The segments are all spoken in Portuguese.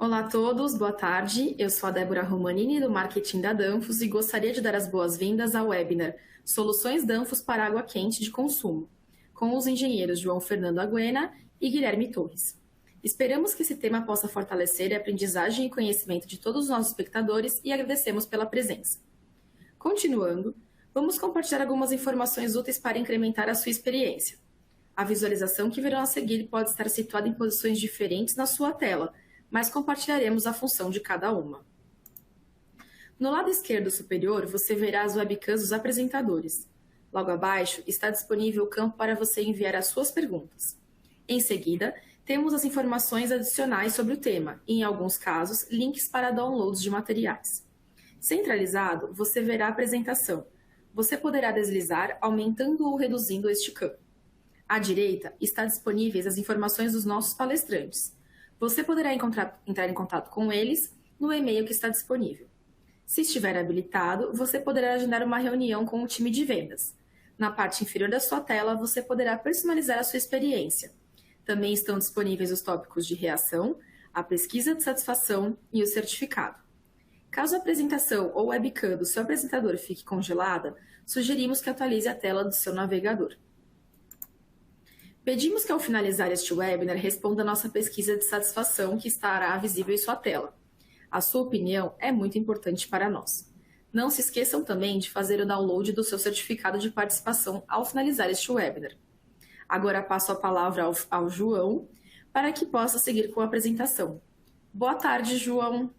Olá a todos, boa tarde. Eu sou a Débora Romanini, do marketing da Danfoss, e gostaria de dar as boas-vindas ao webinar Soluções Danfoss para Água Quente de Consumo, com os engenheiros João Fernando Aguena e Guilherme Torres. Esperamos que esse tema possa fortalecer a aprendizagem e conhecimento de todos os nossos espectadores e agradecemos pela presença. Continuando, vamos compartilhar algumas informações úteis para incrementar a sua experiência. A visualização que verão a seguir pode estar situada em posições diferentes na sua tela, mas compartilharemos a função de cada uma. No lado esquerdo superior, você verá as webcams dos apresentadores. Logo abaixo, está disponível o campo para você enviar as suas perguntas. Em seguida, temos as informações adicionais sobre o tema e, em alguns casos, links para downloads de materiais. Centralizado, você verá a apresentação. Você poderá deslizar, aumentando ou reduzindo este campo. À direita, estão disponíveis as informações dos nossos palestrantes. Você poderá entrar em contato com eles no e-mail que está disponível. Se estiver habilitado, você poderá agendar uma reunião com o time de vendas. Na parte inferior da sua tela, você poderá personalizar a sua experiência. Também estão disponíveis os tópicos de reação, a pesquisa de satisfação e o certificado. Caso a apresentação ou webcam do seu apresentador fique congelada, sugerimos que atualize a tela do seu navegador. Pedimos que, ao finalizar este webinar, responda a nossa pesquisa de satisfação que estará visível em sua tela. A sua opinião é muito importante para nós. Não se esqueçam também de fazer o download do seu certificado de participação ao finalizar este webinar. Agora passo a palavra ao João para que possa seguir com a apresentação. Boa tarde, João.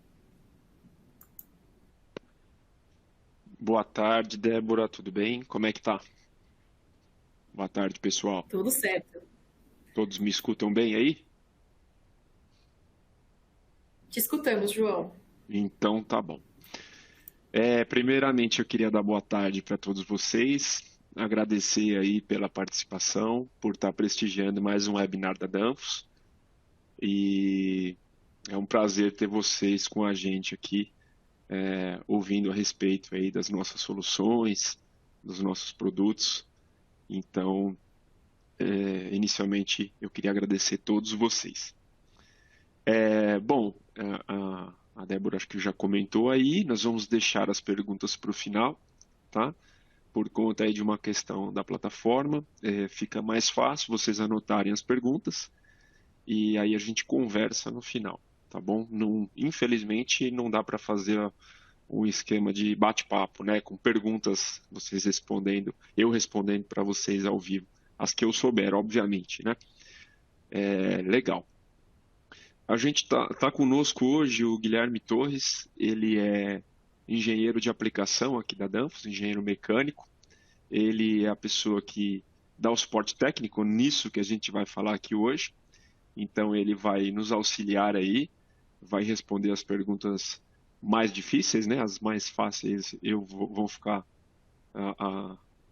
Boa tarde, Débora, tudo bem? Como é que tá? Boa tarde, pessoal. Tudo certo. Todos me escutam bem aí? Te escutamos, João. Então tá bom. Primeiramente, eu queria dar boa tarde para todos vocês, agradecer aí pela participação, por estar prestigiando mais um webinar da Danfoss. E é um prazer ter vocês com a gente aqui, ouvindo a respeito aí das nossas soluções, dos nossos produtos. Então, inicialmente, eu queria agradecer a todos vocês. A Débora acho que já comentou aí, nós vamos deixar as perguntas para o final, tá? Por conta aí de uma questão da plataforma, fica mais fácil vocês anotarem as perguntas e aí a gente conversa no final, tá bom? Infelizmente, não dá para fazer um esquema de bate-papo, né? Com perguntas, vocês respondendo, eu respondendo para vocês ao vivo, as que eu souber, obviamente, né? Legal. A gente tá conosco hoje o Guilherme Torres, ele é engenheiro de aplicação aqui da Danfoss, engenheiro mecânico. Ele é a pessoa que dá o suporte técnico nisso que a gente vai falar aqui hoje. Então ele vai nos auxiliar aí, vai responder as perguntas mais difíceis, né? As mais fáceis vão ficar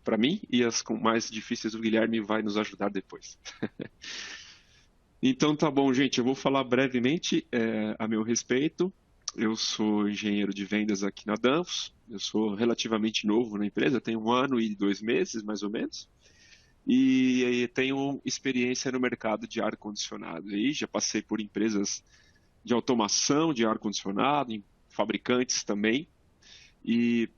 para mim e as mais difíceis o Guilherme vai nos ajudar depois. Então tá bom, gente, eu vou falar brevemente a meu respeito. Eu sou engenheiro de vendas aqui na Danfoss, eu sou relativamente novo na empresa, tenho 1 ano e 2 meses, mais ou menos, e tenho experiência no mercado de ar-condicionado. E já passei por empresas de automação de ar-condicionado, em fabricantes também, e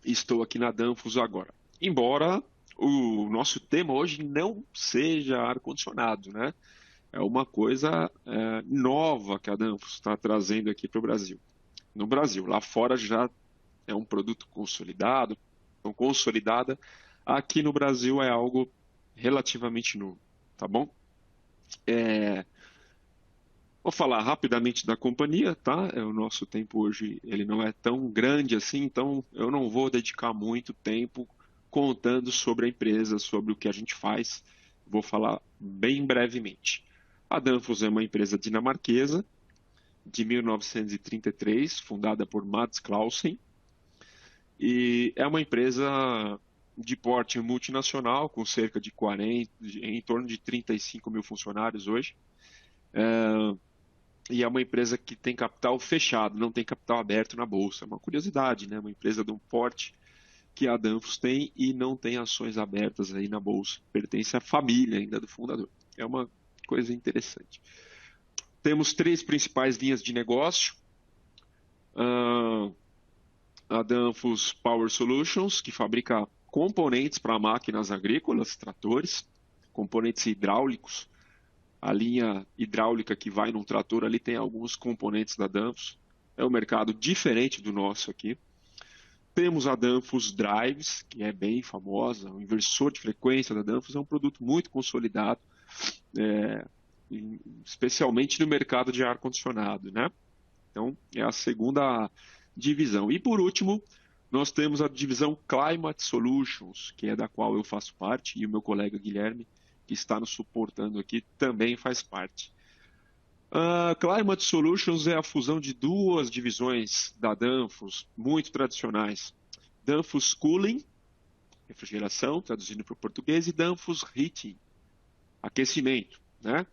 estou aqui na Danfoss agora. Embora o nosso tema hoje não seja ar-condicionado, né? É uma coisa nova que a Danfoss está trazendo aqui para o Brasil. No Brasil, lá fora já é um produto consolidado, então consolidada. Aqui no Brasil é algo relativamente novo, tá bom? Vou falar rapidamente da companhia, tá? O nosso tempo hoje ele não é tão grande assim, então eu não vou dedicar muito tempo contando sobre a empresa, sobre o que a gente faz. Vou falar bem brevemente. A Danfoss é uma empresa dinamarquesa de 1933, fundada por Mads Clausen, e é uma empresa de porte multinacional, com cerca de 40, em torno de 35 mil funcionários hoje. E é uma empresa que tem capital fechado, não tem capital aberto na bolsa. É uma curiosidade, né? Uma empresa de um porte que a Danfoss tem e não tem ações abertas aí na bolsa. Pertence à família ainda do fundador. É uma coisa interessante. Temos três principais linhas de negócio. A Danfoss Power Solutions, que fabrica componentes para máquinas agrícolas, tratores, componentes hidráulicos. A linha hidráulica que vai num trator ali tem alguns componentes da Danfoss. É um mercado diferente do nosso aqui. Temos a Danfoss Drives, que é bem famosa. O inversor de frequência da Danfoss é um produto muito consolidado, especialmente no mercado de ar-condicionado, né? Então, é a segunda divisão. E, por último, nós temos a divisão Climate Solutions, que é da qual eu faço parte, e o meu colega Guilherme, que está nos suportando aqui, também faz parte. A Climate Solutions é a fusão de duas divisões da Danfoss, muito tradicionais. Danfoss Cooling, refrigeração, traduzindo para o português, e Danfoss Heating, aquecimento, né?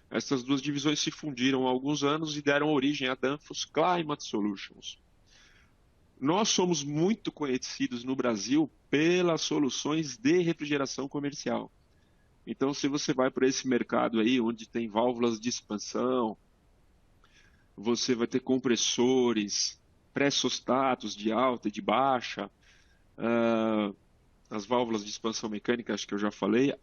Essas duas divisões se fundiram há alguns anos e deram origem à Danfoss Climate Solutions. Nós somos muito conhecidos no Brasil pelas soluções de refrigeração comercial. Então, se você vai para esse mercado aí, onde tem válvulas de expansão, você vai ter compressores, pré-sostatos de alta e de baixa, as válvulas de expansão mecânica, acho que eu já falei,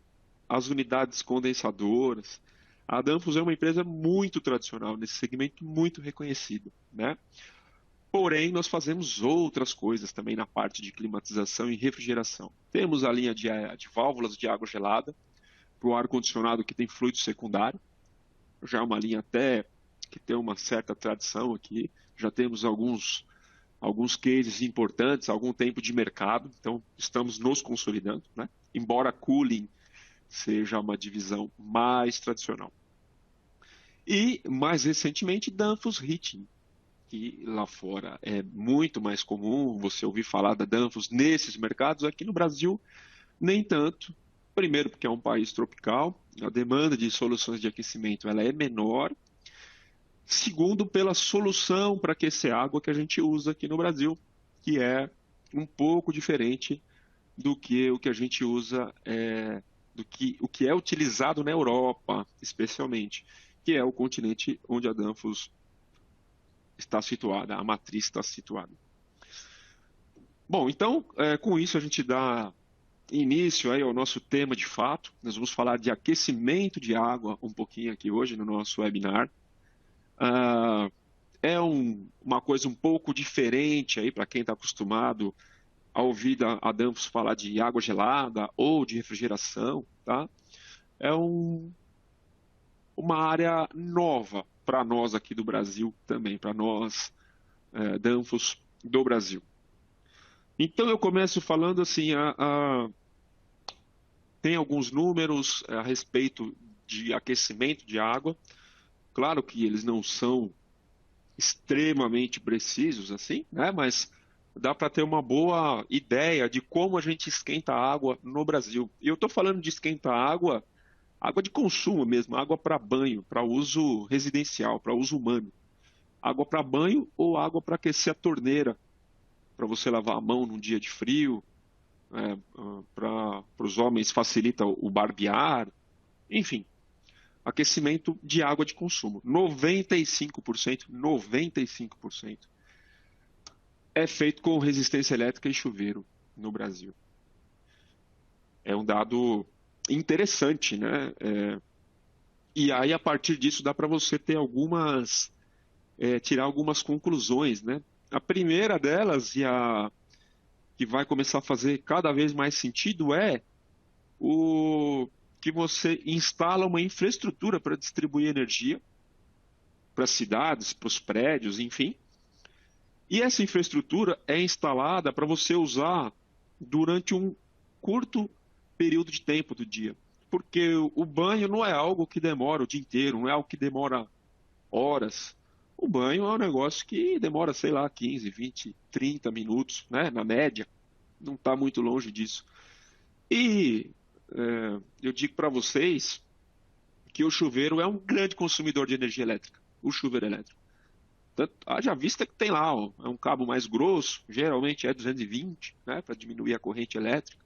as unidades condensadoras. A Danfoss é uma empresa muito tradicional nesse segmento, muito reconhecida, né? Porém, nós fazemos outras coisas também na parte de climatização e refrigeração. Temos a linha de válvulas de água gelada para o ar-condicionado que tem fluido secundário. Já é uma linha até que tem uma certa tradição aqui. Já temos alguns cases importantes, algum tempo de mercado. Então, estamos nos consolidando, né? Embora cooling seja uma divisão mais tradicional. E, mais recentemente, Danfoss Heating, que lá fora é muito mais comum você ouvir falar da Danfoss nesses mercados. Aqui no Brasil, nem tanto. Primeiro, porque é um país tropical, a demanda de soluções de aquecimento ela é menor. Segundo, pela solução para aquecer água que a gente usa aqui no Brasil, que é um pouco diferente do que o que a gente usa, o que é utilizado na Europa, especialmente, que é o continente onde a Danfoss está situada, a matriz está situada. Bom, então, com isso a gente dá início aí ao nosso tema de fato. Nós vamos falar de aquecimento de água um pouquinho aqui hoje no nosso webinar. É uma coisa um pouco diferente aí para quem está acostumado a ouvir a Danfoss falar de água gelada ou de refrigeração, tá? É uma área nova para nós aqui do Brasil também, para nós, Danfoss do Brasil. Então, eu começo falando assim, tem alguns números a respeito de aquecimento de água. Claro que eles não são extremamente precisos assim, né? Mas dá para ter uma boa ideia de como a gente esquenta a água no Brasil. E eu estou falando de esquentar água de consumo mesmo, água para banho, para uso residencial, para uso humano. Água para banho ou água para aquecer a torneira, para você lavar a mão num dia de frio, para os homens facilita o barbear, enfim, aquecimento de água de consumo. 95% é feito com resistência elétrica e chuveiro no Brasil. É um dado interessante, né? E aí, a partir disso, dá para você ter tirar algumas conclusões, né? A primeira delas, e a que vai começar a fazer cada vez mais sentido, é que você instala uma infraestrutura para distribuir energia para as cidades, para os prédios, enfim. E essa infraestrutura é instalada para você usar durante um curto período de tempo do dia. Porque o banho não é algo que demora o dia inteiro, não é algo que demora horas. O banho é um negócio que demora, sei lá, 15, 20, 30 minutos, né? Na média. Não está muito longe disso. E eu digo para vocês que o chuveiro é um grande consumidor de energia elétrica. O chuveiro elétrico. Haja vista que tem lá, é um cabo mais grosso, geralmente é 220, né? Para diminuir a corrente elétrica.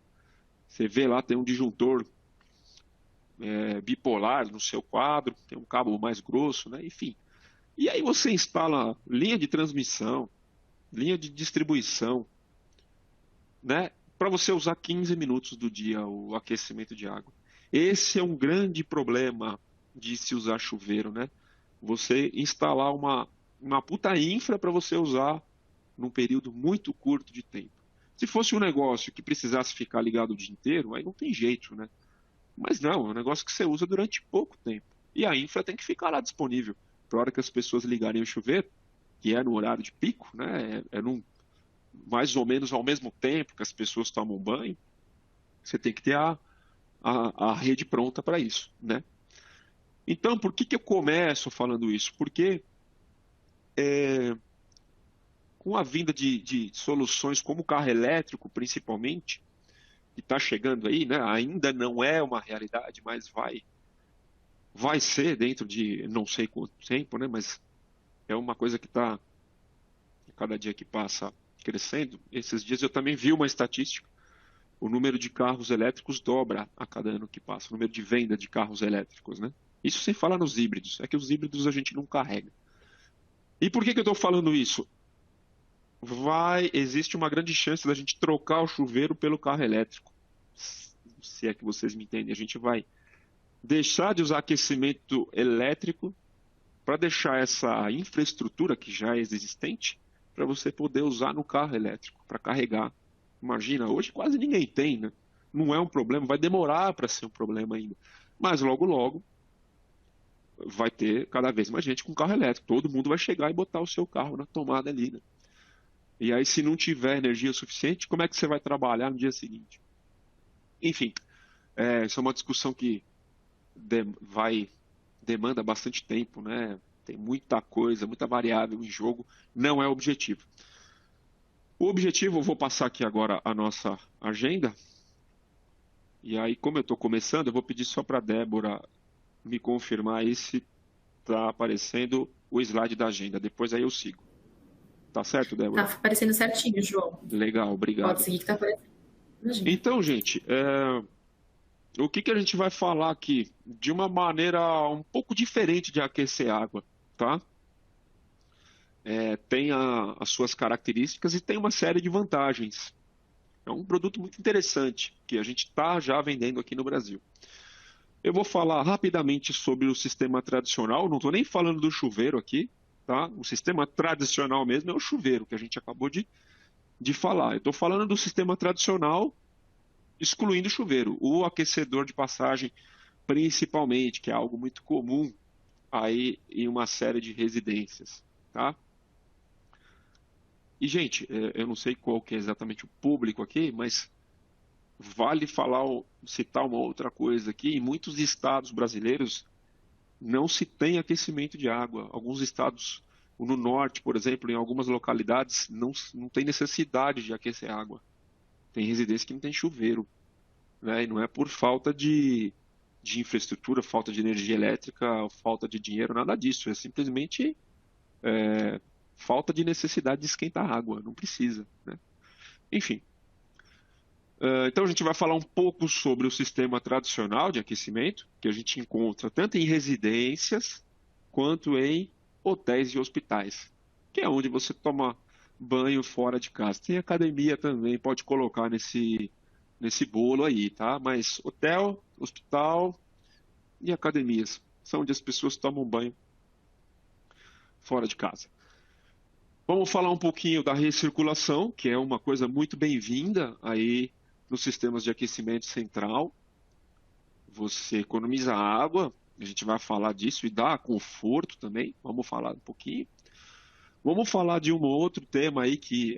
Você vê lá, tem um disjuntor bipolar no seu quadro, tem um cabo mais grosso, né? Enfim. E aí você instala linha de transmissão, linha de distribuição, né? Para você usar 15 minutos do dia o aquecimento de água. Esse é um grande problema de se usar chuveiro, né? Você instalar uma puta infra para você usar num período muito curto de tempo. Se fosse um negócio que precisasse ficar ligado o dia inteiro, aí não tem jeito, né? Mas não, é um negócio que você usa durante pouco tempo. E a infra tem que ficar lá disponível. Para a hora que as pessoas ligarem o chuveiro, que é no horário de pico, né? Mais ou menos ao mesmo tempo que as pessoas tomam banho, você tem que ter a rede pronta para isso, né? Então, por que eu começo falando isso? Porque com a vinda de soluções como o carro elétrico, principalmente, que está chegando aí, né? Ainda não é uma realidade, mas vai ser dentro de não sei quanto tempo, né? Mas é uma coisa que está, cada dia que passa, crescendo. Esses dias eu também vi uma estatística. O número de carros elétricos dobra a cada ano que passa, o número de venda de carros elétricos, né? Isso sem falar nos híbridos. É que os híbridos a gente não carrega. E por que eu estou falando isso? Existe uma grande chance da gente trocar o chuveiro pelo carro elétrico. Se é que vocês me entendem. A gente vai deixar de usar aquecimento elétrico para deixar essa infraestrutura que já é existente para você poder usar no carro elétrico, para carregar. Imagina, hoje quase ninguém tem, né? Não é um problema, vai demorar para ser um problema ainda. Mas logo, logo, vai ter cada vez mais gente com carro elétrico. Todo mundo vai chegar e botar o seu carro na tomada ali, né? E aí, se não tiver energia suficiente, como é que você vai trabalhar no dia seguinte? Enfim, isso é uma discussão que demanda bastante tempo, né? Tem muita coisa, muita variável em jogo, não é o objetivo. O objetivo, eu vou passar aqui agora a nossa agenda, e aí, como eu estou começando, eu vou pedir só para a Débora me confirmar aí se está aparecendo o slide da agenda, depois aí eu sigo. Tá certo, Tá Débora? aparecendo certinho, João. Legal, obrigado. Pode seguir que tá aparecendo. Imagina. Então, gente, o que a gente vai falar aqui? De uma maneira um pouco diferente de aquecer água, tá? Tem as suas características e tem uma série de vantagens. É um produto muito interessante que a gente está já vendendo aqui no Brasil. Eu vou falar rapidamente sobre o sistema tradicional, não estou nem falando do chuveiro aqui, tá? O sistema tradicional mesmo é o chuveiro, que a gente acabou de falar. Eu estou falando do sistema tradicional, excluindo o chuveiro. O aquecedor de passagem, principalmente, que é algo muito comum aí em uma série de residências, tá? E, gente, eu não sei qual que é exatamente o público aqui, mas vale citar uma outra coisa aqui. Em muitos estados brasileiros não se tem aquecimento de água. Alguns estados, no norte, por exemplo, em algumas localidades, não tem necessidade de aquecer água. Tem residência que não tem chuveiro, né? E não é por falta de infraestrutura, falta de energia elétrica, falta de dinheiro, nada disso. É simplesmente falta de necessidade de esquentar água. Não precisa, né? Enfim. Então a gente vai falar um pouco sobre o sistema tradicional de aquecimento, que a gente encontra tanto em residências quanto em hotéis e hospitais, que é onde você toma banho fora de casa. Tem academia também, pode colocar nesse bolo aí, tá? Mas hotel, hospital e academias são onde as pessoas tomam banho fora de casa. Vamos falar um pouquinho da recirculação, que é uma coisa muito bem-vinda aí nos sistemas de aquecimento central. Você economiza água, a gente vai falar disso, e dá conforto também, vamos falar um pouquinho. Vamos falar de um outro tema aí que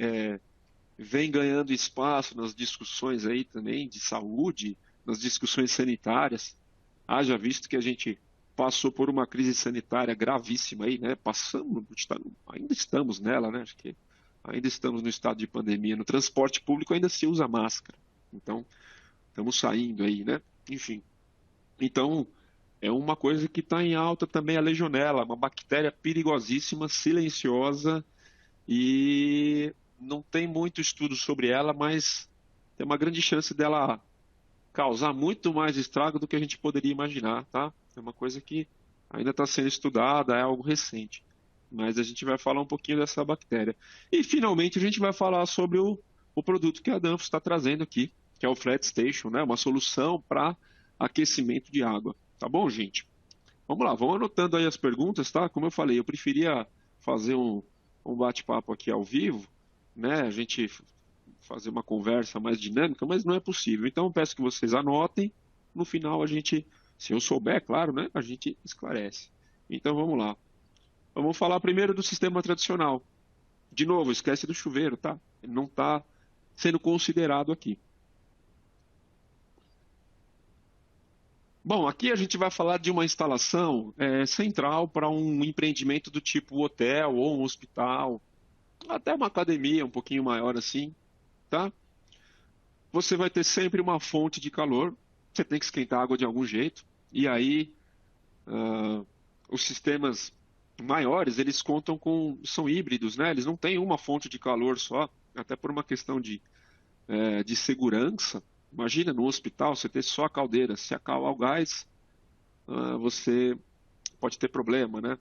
vem ganhando espaço nas discussões aí também de saúde, nas discussões sanitárias. Haja visto que a gente passou por uma crise sanitária gravíssima aí, né? Ainda estamos nela, né? Acho que ainda estamos no estado de pandemia. No transporte público ainda se usa máscara. Então, estamos saindo aí, né? Enfim. Então, é uma coisa que está em alta também a legionela, uma bactéria perigosíssima, silenciosa, e não tem muito estudo sobre ela, mas tem uma grande chance dela causar muito mais estrago do que a gente poderia imaginar, tá? É uma coisa que ainda está sendo estudada, é algo recente. Mas a gente vai falar um pouquinho dessa bactéria. E, finalmente, a gente vai falar sobre o produto que a Danfoss está trazendo aqui, que é o Flat Station, né? Uma solução para aquecimento de água. Tá bom, gente? Vamos lá, vamos anotando aí as perguntas, tá? Como eu falei, eu preferia fazer um bate-papo aqui ao vivo, né? A gente fazer uma conversa mais dinâmica, mas não é possível. Então, eu peço que vocês anotem. No final, a gente, se eu souber, claro, né? A gente esclarece. Então, vamos lá. Vamos falar primeiro do sistema tradicional. De novo, esquece do chuveiro, tá? Ele não está sendo considerado aqui. Bom, aqui a gente vai falar de uma instalação central para um empreendimento do tipo hotel ou um hospital, até uma academia um pouquinho maior assim, tá? Você vai ter sempre uma fonte de calor, você tem que esquentar a água de algum jeito, e aí os sistemas maiores, eles contam são híbridos, né? Eles não têm uma fonte de calor só, até por uma questão de segurança. Imagina no hospital você ter só a caldeira, se acabar o gás, você pode ter problema, né?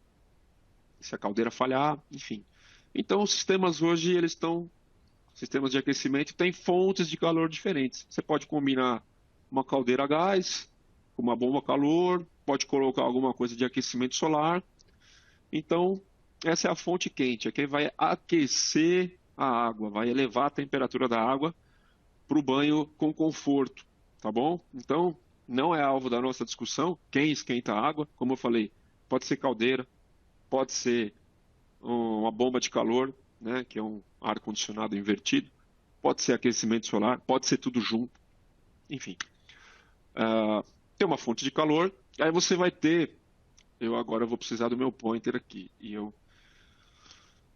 Se a caldeira falhar, enfim. Então, os sistemas hoje, sistemas de aquecimento têm fontes de calor diferentes. Você pode combinar uma caldeira a gás, com uma bomba a calor, pode colocar alguma coisa de aquecimento solar. Então, essa é a fonte quente, é quem vai aquecer a água, vai elevar a temperatura da água para o banho com conforto, tá bom? Então, não é alvo da nossa discussão quem esquenta a água, como eu falei, pode ser caldeira, pode ser uma bomba de calor, né, que é um ar-condicionado invertido, pode ser aquecimento solar, pode ser tudo junto, enfim. Tem uma fonte de calor, aí você vai ter, eu agora vou precisar do meu pointer aqui,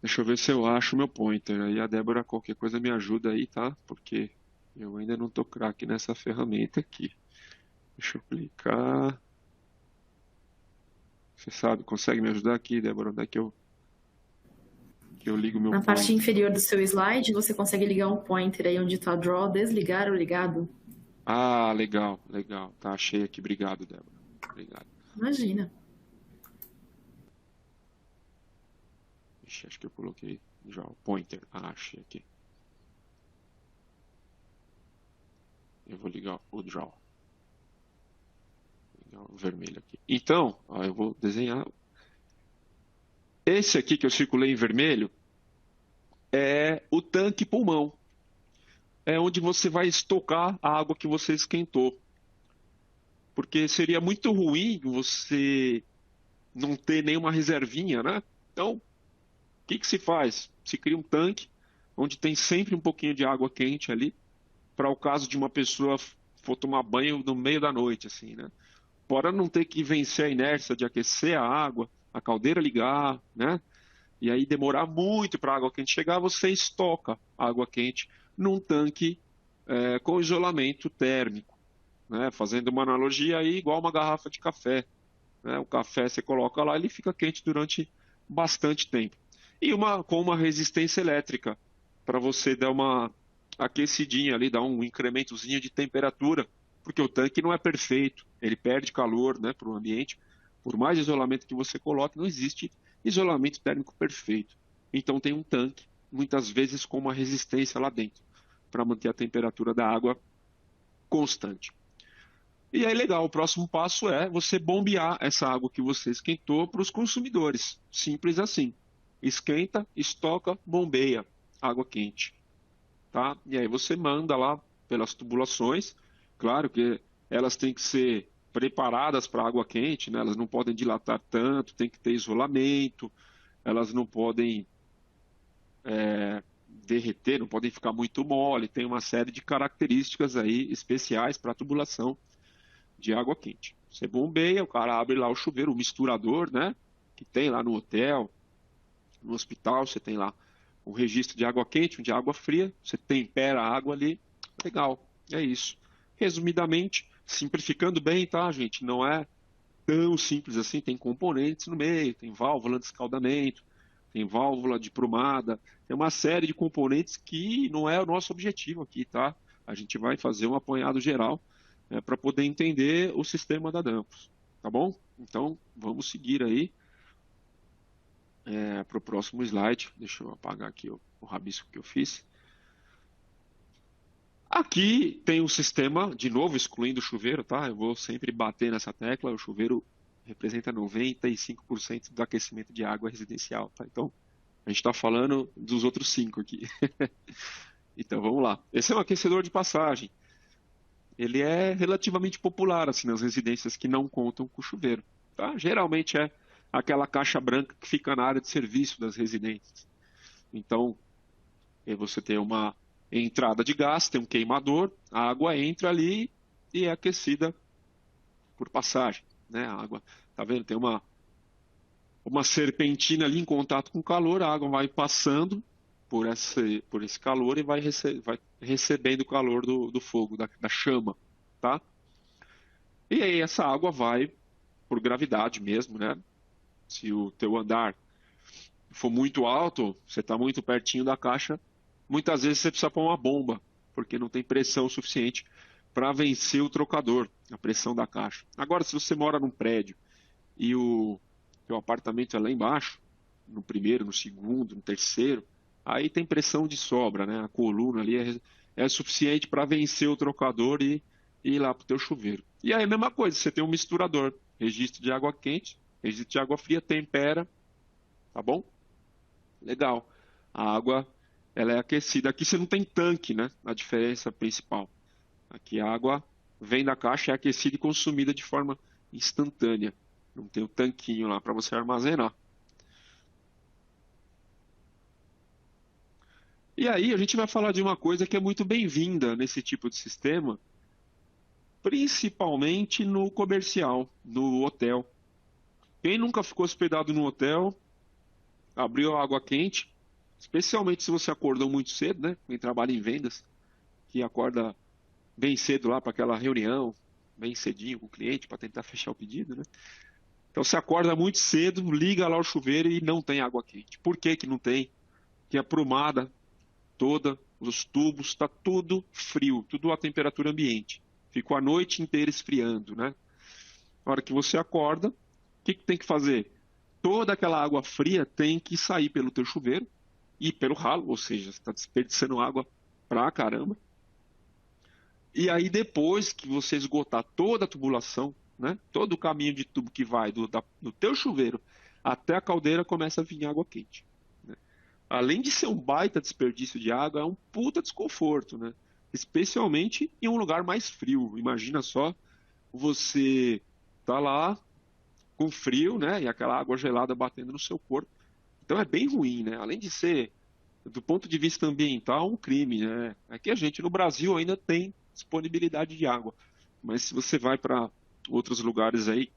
deixa eu ver se eu acho o meu pointer, aí a Débora qualquer coisa me ajuda aí, tá? Porque eu ainda não tô craque nessa ferramenta aqui. Deixa eu clicar. Você sabe, consegue me ajudar aqui, Débora? Onde é que eu ligo meu Na parte pointer? inferior do seu slide, você consegue ligar um pointer aí onde está draw, desligar ou ligado? Ah, legal, legal. Tá, achei aqui. Obrigado, Débora. Obrigado. Imagina. Ixi, acho que eu coloquei já o pointer. Ah, achei aqui. Eu vou ligar o draw. Vou ligar o vermelho aqui. Então, ó, eu vou desenhar. Esse aqui que eu circulei em vermelho é o tanque pulmão. É onde você vai estocar a água que você esquentou. Porque seria muito ruim você não ter nenhuma reservinha, né? Então, o que se faz? Se cria um tanque onde tem sempre um pouquinho de água quente ali, para o caso de uma pessoa for tomar banho no meio da noite, assim, né? Para não ter que vencer a inércia de aquecer a água, a caldeira ligar, né? E aí demorar muito para a água quente chegar, você estoca a água quente num tanque com isolamento térmico, né? Fazendo uma analogia aí, igual uma garrafa de café, né? O café você coloca lá, ele fica quente durante bastante tempo. E com uma resistência elétrica, para você dar uma aquecidinha ali, dar um incrementozinho de temperatura, porque o tanque não é perfeito, ele perde calor, né, para o ambiente. Por mais isolamento que você coloque, não existe isolamento térmico perfeito. Então tem um tanque, muitas vezes com uma resistência lá dentro, para manter a temperatura da água constante. E aí, legal, o próximo passo é você bombear essa água que você esquentou para os consumidores. Simples assim. Esquenta, estoca, bombeia água quente. Tá? E aí você manda lá pelas tubulações. Claro que elas têm que ser preparadas para água quente, né? Elas não podem dilatar tanto, tem que ter isolamento, elas não podem derreter, não podem ficar muito mole, tem uma série de características aí especiais para a tubulação de água quente. Você bombeia, o cara abre lá o chuveiro, o misturador, né? Que tem lá no hotel, no hospital, você tem lá um registro de água quente, um de água fria, você tempera a água ali, legal, é isso. Resumidamente, simplificando bem, tá, gente? Não é tão simples assim, tem componentes no meio, tem válvula de escaldamento, tem válvula de prumada, tem uma série de componentes que não é o nosso objetivo aqui, tá? A gente vai fazer um apanhado geral para poder entender o sistema da Danfoss, tá bom? Então, vamos seguir aí para o próximo slide. Deixa eu apagar aqui o rabisco que eu fiz. Aqui tem o sistema, de novo, excluindo o chuveiro, tá? Eu vou sempre bater nessa tecla. O chuveiro representa 95% do aquecimento de água residencial, tá? Então, a gente está falando dos outros 5 aqui. Então, vamos lá. Esse é um aquecedor de passagem. Ele é relativamente popular, assim, nas residências que não contam com chuveiro, tá? Geralmente é aquela caixa branca que fica na área de serviço das residências. Então, você tem uma entrada de gás, tem um queimador, a água entra ali e é aquecida por passagem, né? A água, tá vendo? Tem uma serpentina ali em contato com o calor, a água vai passando por esse calor e vai recebendo o calor do fogo, da chama, tá? E aí essa água vai por gravidade mesmo, né? Se o teu andar for muito alto, você está muito pertinho da caixa, muitas vezes você precisa pôr uma bomba, porque não tem pressão suficiente para vencer o trocador, a pressão da caixa. Agora, se você mora num prédio e o teu apartamento é lá embaixo, no primeiro, no segundo, no terceiro, aí tem pressão de sobra, né? A coluna ali é suficiente para vencer o trocador e ir lá para o teu chuveiro. E aí a mesma coisa, você tem um misturador, registro de água quente, registro de água fria, tempera, tá bom? Legal. A água, ela é aquecida. Aqui você não tem tanque, né? A diferença principal. Aqui a água vem da caixa, é aquecida e consumida de forma instantânea. Não tem o tanquinho lá para você armazenar. E aí a gente vai falar de uma coisa que é muito bem-vinda nesse tipo de sistema, principalmente no comercial, no hotel. Quem nunca ficou hospedado no hotel, abriu a água quente, especialmente se você acordou muito cedo, né? Quem trabalha em vendas, que acorda bem cedo lá para aquela reunião, bem cedinho com o cliente para tentar fechar o pedido, né? Então você acorda muito cedo, liga lá o chuveiro e não tem água quente. Por que que não tem? Porque a prumada toda, os tubos, está tudo frio, tudo a temperatura ambiente. Ficou a noite inteira esfriando, né? Na hora que você acorda, o que que tem que fazer? Toda aquela água fria tem que sair pelo teu chuveiro e pelo ralo, ou seja, você está desperdiçando água pra caramba. E aí depois que você esgotar toda a tubulação, né, todo o caminho de tubo que vai do teu chuveiro até a caldeira, começa a vir água quente, né? Além de ser um baita desperdício de água, é um puta desconforto, né? Especialmente em um lugar mais frio. Imagina só, você tá lá com frio, né, e aquela água gelada batendo no seu corpo. Então é bem ruim, né? Além de ser, do ponto de vista ambiental, um crime, né? Aqui a gente no Brasil ainda tem disponibilidade de água, mas se você vai para outros lugares aí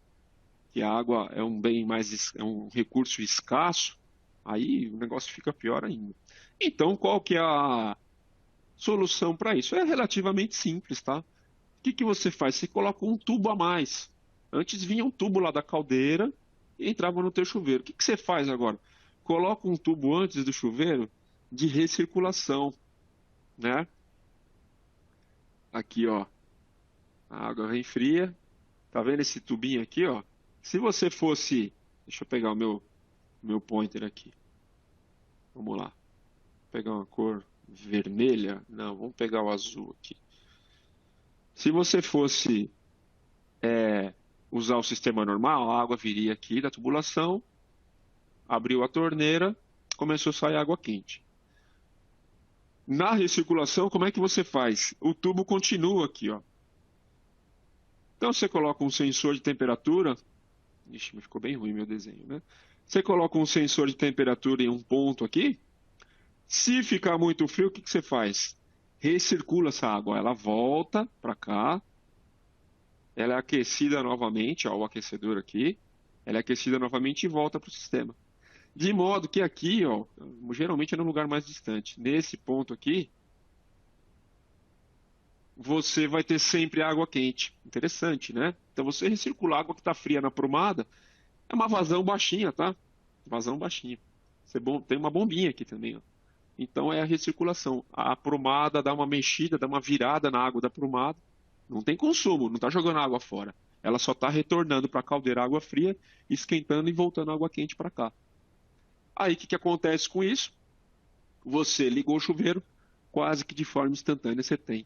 que a água é um bem mais, é um recurso escasso, aí o negócio fica pior ainda. Então, qual que é a solução para isso? É relativamente simples, tá? O que que você faz? Você coloca um tubo a mais. Antes vinha um tubo lá da caldeira e entrava no teu chuveiro. O que que você faz agora? Coloca um tubo antes do chuveiro de recirculação, né? Aqui, ó, a água vem fria. Tá vendo esse tubinho aqui, ó? Se você fosse, deixa eu pegar o meu pointer aqui. Vamos lá. Vou pegar uma cor vermelha. Não, vamos pegar o azul aqui. Se você fosse usar o sistema normal, a água viria aqui da tubulação, abriu a torneira, começou a sair água quente. Na recirculação, como é que você faz? O tubo continua aqui, ó. Então você coloca um sensor de temperatura. Ixi, mas ficou bem ruim meu desenho, né? Você coloca um sensor de temperatura em um ponto aqui. Se ficar muito frio, o que que você faz? Recircula essa água, ela volta para cá. Ela é aquecida novamente, ó, o aquecedor aqui. Ela é aquecida novamente e volta para o sistema. De modo que aqui, ó, geralmente é no lugar mais distante. Nesse ponto aqui, você vai ter sempre água quente. Interessante, né? Então você recircula a água que está fria na prumada, é uma vazão baixinha, tá? Vazão baixinha. Tem uma bombinha aqui também, ó. Então é a recirculação. A prumada dá uma mexida, dá uma virada na água da prumada Não tem consumo, não está jogando água fora. Ela só está retornando para a caldeira água fria, esquentando e voltando água quente para cá. Aí o que acontece com isso? Você ligou o chuveiro, quase que de forma instantânea você tem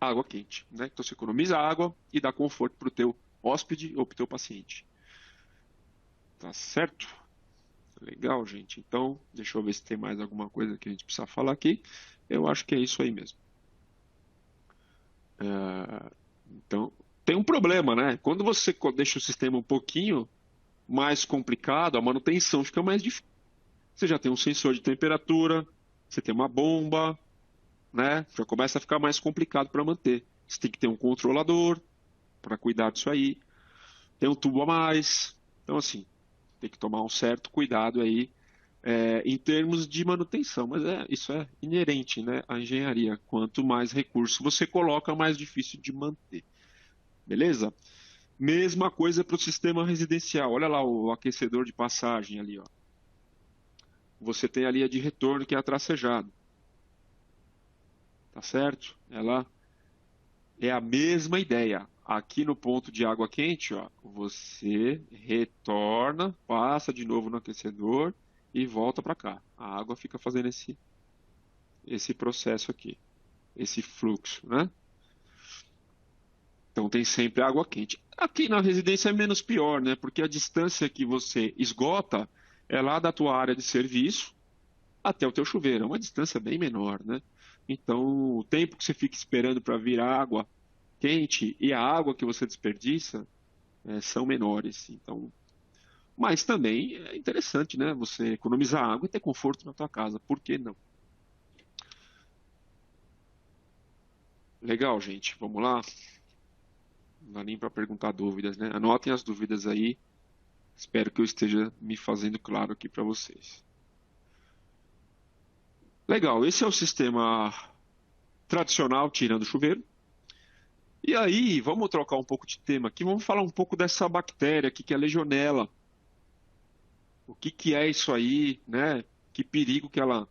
água quente, né? Então você economiza água e dá conforto para o teu hóspede ou para o teu paciente. Tá certo? Legal, gente. Então, deixa eu ver se tem mais alguma coisa que a gente precisa falar aqui. Eu acho que é isso aí mesmo. Então, tem um problema, né? Quando você deixa o sistema um pouquinho mais complicado, a manutenção fica mais difícil. Você já tem um sensor de temperatura, você tem uma bomba, né? Já começa a ficar mais complicado para manter. Você tem que ter um controlador para cuidar disso aí. Tem um tubo a mais. Então, assim, tem que tomar um certo cuidado aí em termos de manutenção. Mas isso é inerente, né, à engenharia. Quanto mais recurso você coloca, mais difícil de manter. Beleza? Mesma coisa para o sistema residencial. Olha lá o aquecedor de passagem ali, ó. Você tem a linha de retorno que é a tracejada. Tá certo? Ela é a mesma ideia. Aqui no ponto de água quente, ó, você retorna, passa de novo no aquecedor e volta para cá. A água fica fazendo esse processo aqui, esse fluxo, né? Então tem sempre água quente. Aqui na residência é menos pior, né? Porque a distância que você esgota é lá da tua área de serviço até o teu chuveiro. É uma distância bem menor, né? Então o tempo que você fica esperando para vir água quente e a água que você desperdiça são menores. Então, mas também é interessante, né? Você economizar água e ter conforto na tua casa. Por que não? Legal, gente. Vamos lá. Não dá nem para perguntar dúvidas, né? Anotem as dúvidas aí. Espero que eu esteja me fazendo claro aqui para vocês. Legal, esse é o sistema tradicional, tirando o chuveiro. E aí, vamos trocar um pouco de tema aqui. Vamos falar um pouco dessa bactéria aqui, que é a Legionella. O que é isso aí, né? Que perigo que ela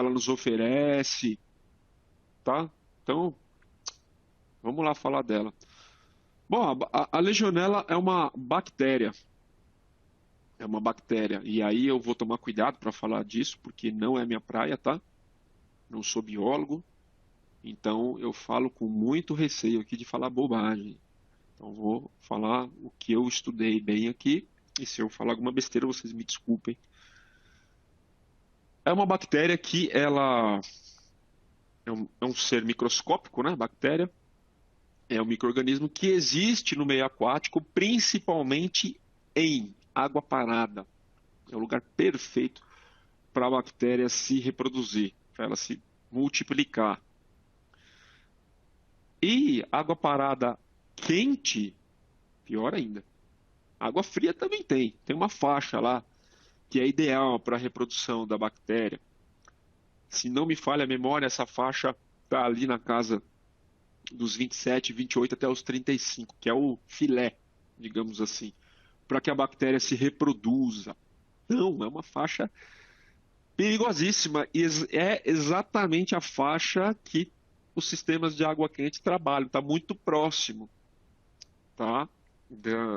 nos oferece, tá? Então, vamos lá falar dela. Bom, a Legionella é uma bactéria. É uma bactéria. E aí eu vou tomar cuidado para falar disso, porque não é minha praia, tá? Não sou biólogo. Então eu falo com muito receio aqui de falar bobagem. Então vou falar o que eu estudei bem aqui. E se eu falar alguma besteira, vocês me desculpem. É uma bactéria que ela é um ser microscópico, né? Bactéria. É um micro-organismo que existe no meio aquático, principalmente em água parada. É o lugar perfeito para a bactéria se reproduzir, para ela se multiplicar. E água parada quente, pior ainda. Água fria também tem. Tem uma faixa lá que é ideal para a reprodução da bactéria. Se não me falha a memória, essa faixa está ali na casa dos 27, 28 até os 35, que é o filé, digamos assim, para que a bactéria se reproduza. Não, é uma faixa perigosíssima e é exatamente a faixa que os sistemas de água quente trabalham, está muito próximo, tá?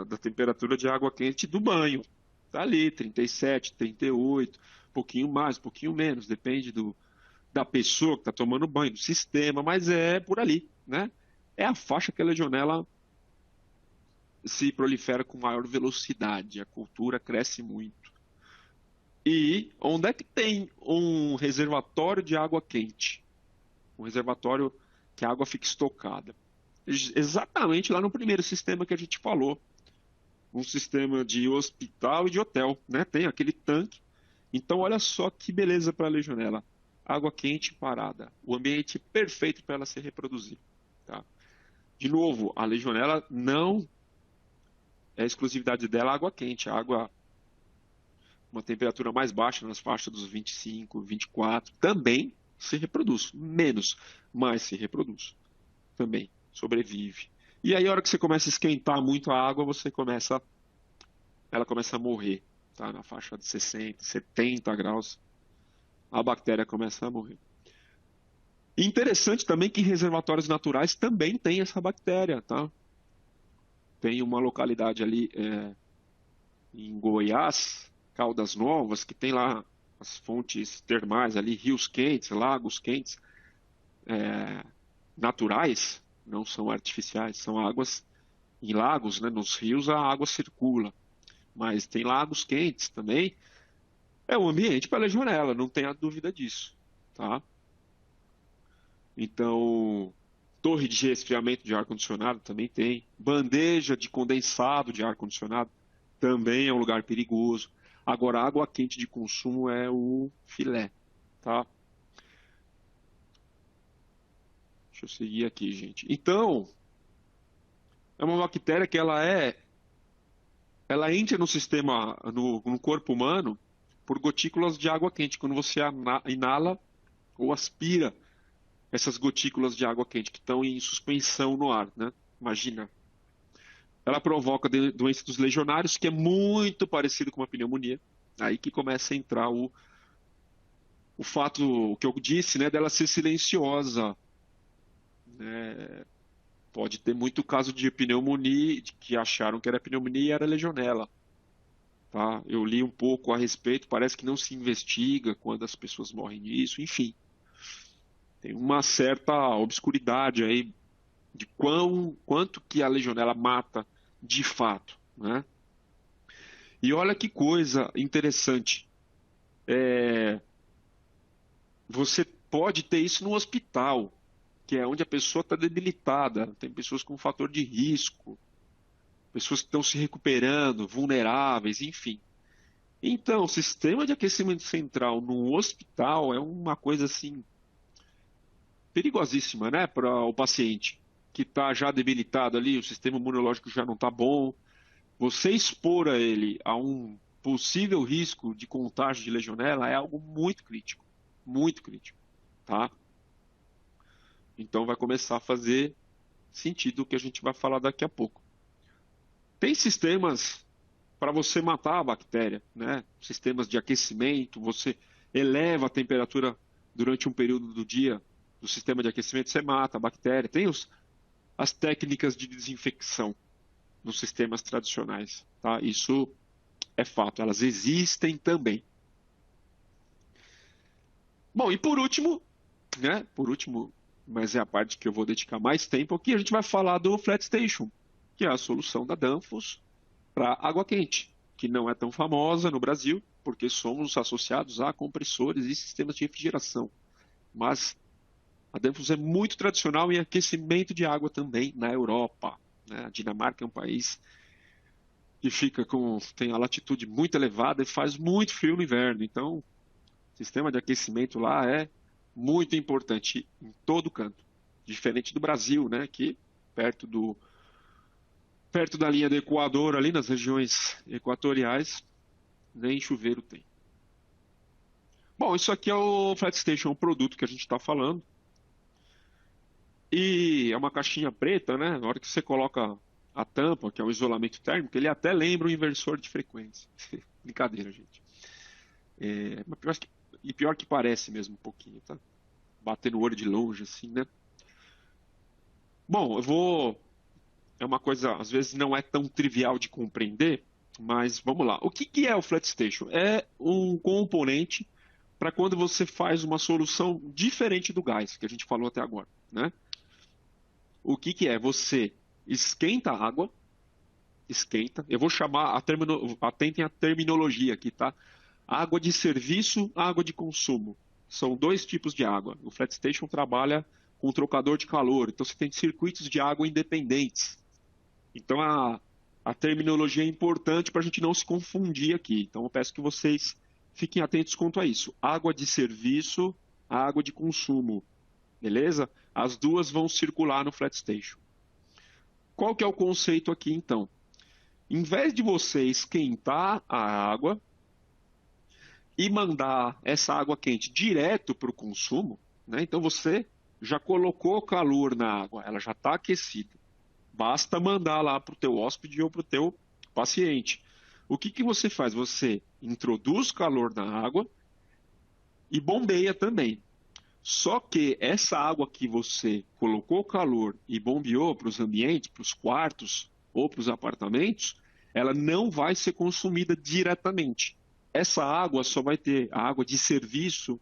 Da temperatura de água quente do banho. Está ali, 37, 38, um pouquinho mais, um pouquinho menos, depende da pessoa que está tomando banho, do sistema, mas é por ali, né? É a faixa que a legionela se prolifera com maior velocidade, a cultura cresce muito. E onde é que tem um reservatório de água quente? Um reservatório que a água fica estocada. Exatamente lá no primeiro sistema que a gente falou. Um sistema de hospital e de hotel, né? Tem aquele tanque. Então, olha só que beleza para a legionela. Água quente parada. O ambiente perfeito para ela se reproduzir. Tá? De novo, a legionela não é a exclusividade dela água quente. A água, uma temperatura mais baixa, nas faixas dos 25, 24, também se reproduz. Menos, mas se reproduz. Também sobrevive. E aí, a hora que você começa a esquentar muito a água, ela começa a morrer. Tá? Na faixa de 60, 70 graus, a bactéria começa a morrer. Interessante também que reservatórios naturais também tem essa bactéria, tá? Tem uma localidade ali em Goiás, Caldas Novas, que tem lá as fontes termais ali, rios quentes, lagos quentes, naturais, não são artificiais, são águas em lagos, né? Nos rios a água circula, mas tem lagos quentes também. É um ambiente para legionela, não tenha dúvida disso, tá? Então, torre de resfriamento de ar-condicionado também tem. Bandeja de condensado de ar-condicionado também é um lugar perigoso. Agora, água quente de consumo é o filé, tá? Deixa eu seguir aqui, gente. Então, é uma bactéria que ela entra no sistema, no corpo humano por gotículas de água quente, quando você inala ou aspira essas gotículas de água quente que estão em suspensão no ar, né? Imagina. Ela provoca doença dos legionários, que é muito parecido com uma pneumonia. Aí que começa a entrar o fato que eu disse, né, dela ser silenciosa, né? Pode ter muito caso de pneumonia, que acharam que era pneumonia e era legionela. Tá? Eu li um pouco a respeito, parece que não se investiga quando as pessoas morrem disso, enfim. Tem uma certa obscuridade aí de quanto que a legionela mata de fato, né? E olha que coisa interessante. Você pode ter isso no hospital, que é onde a pessoa está debilitada. Tem pessoas com fator de risco, pessoas que estão se recuperando, vulneráveis, enfim. Então, o sistema de aquecimento central no hospital é uma coisa assim perigosíssima, né, para o paciente que está já debilitado ali, o sistema imunológico já não está bom. Você expor a ele a um possível risco de contágio de legionela é algo muito crítico, tá? Então vai começar a fazer sentido o que a gente vai falar daqui a pouco. Tem sistemas para você matar a bactéria, né? Sistemas de aquecimento, você eleva a temperatura durante um período do dia do sistema de aquecimento, você mata a bactéria. Tem as técnicas de desinfecção nos sistemas tradicionais, tá? Isso é fato, elas existem também. Bom, e por último, né? Por último, mas é a parte que eu vou dedicar mais tempo aqui, a gente vai falar do Flat Station, que é a solução da Danfoss para água quente, que não é tão famosa no Brasil, porque somos associados a compressores e sistemas de refrigeração. Mas a Danfoss é muito tradicional em aquecimento de água também na Europa, né? A Dinamarca é um país que tem a latitude muito elevada e faz muito frio no inverno. Então, o sistema de aquecimento lá é muito importante em todo canto. Diferente do Brasil, né? Que perto da linha do Equador, ali nas regiões equatoriais, nem chuveiro tem. Bom, isso aqui é o Flat Station, um produto que a gente está falando. E é uma caixinha preta, né? Na hora que você coloca a tampa, que é o isolamento térmico, ele até lembra um inversor de frequência. Brincadeira, gente. E pior que parece mesmo um pouquinho, tá? Bater no olho de longe, assim, né? Bom, é uma coisa, às vezes não é tão trivial de compreender, mas vamos lá. O que é o Flat Station? É um componente para quando você faz uma solução diferente do gás, que a gente falou até agora, né? O que é? Você esquenta a água, eu vou chamar, atentem à terminologia aqui, tá? Água de serviço, água de consumo. São dois tipos de água. O Flat Station trabalha com um trocador de calor, então você tem circuitos de água independentes. Então a terminologia é importante para a gente não se confundir aqui. Então eu peço que vocês fiquem atentos quanto a isso. Água de serviço, água de consumo. Beleza? As duas vão circular no Flat Station. Qual que é o conceito aqui, então? Em vez de você esquentar a água e mandar essa água quente direto para o consumo, né? Então você já colocou calor na água, ela já está aquecida. Basta mandar lá para o teu hóspede ou para o teu paciente. O que você faz? Você introduz calor na água e bombeia também. Só que essa água que você colocou calor e bombeou para os ambientes, para os quartos ou para os apartamentos, ela não vai ser consumida diretamente. Essa água só vai ter, a água de serviço,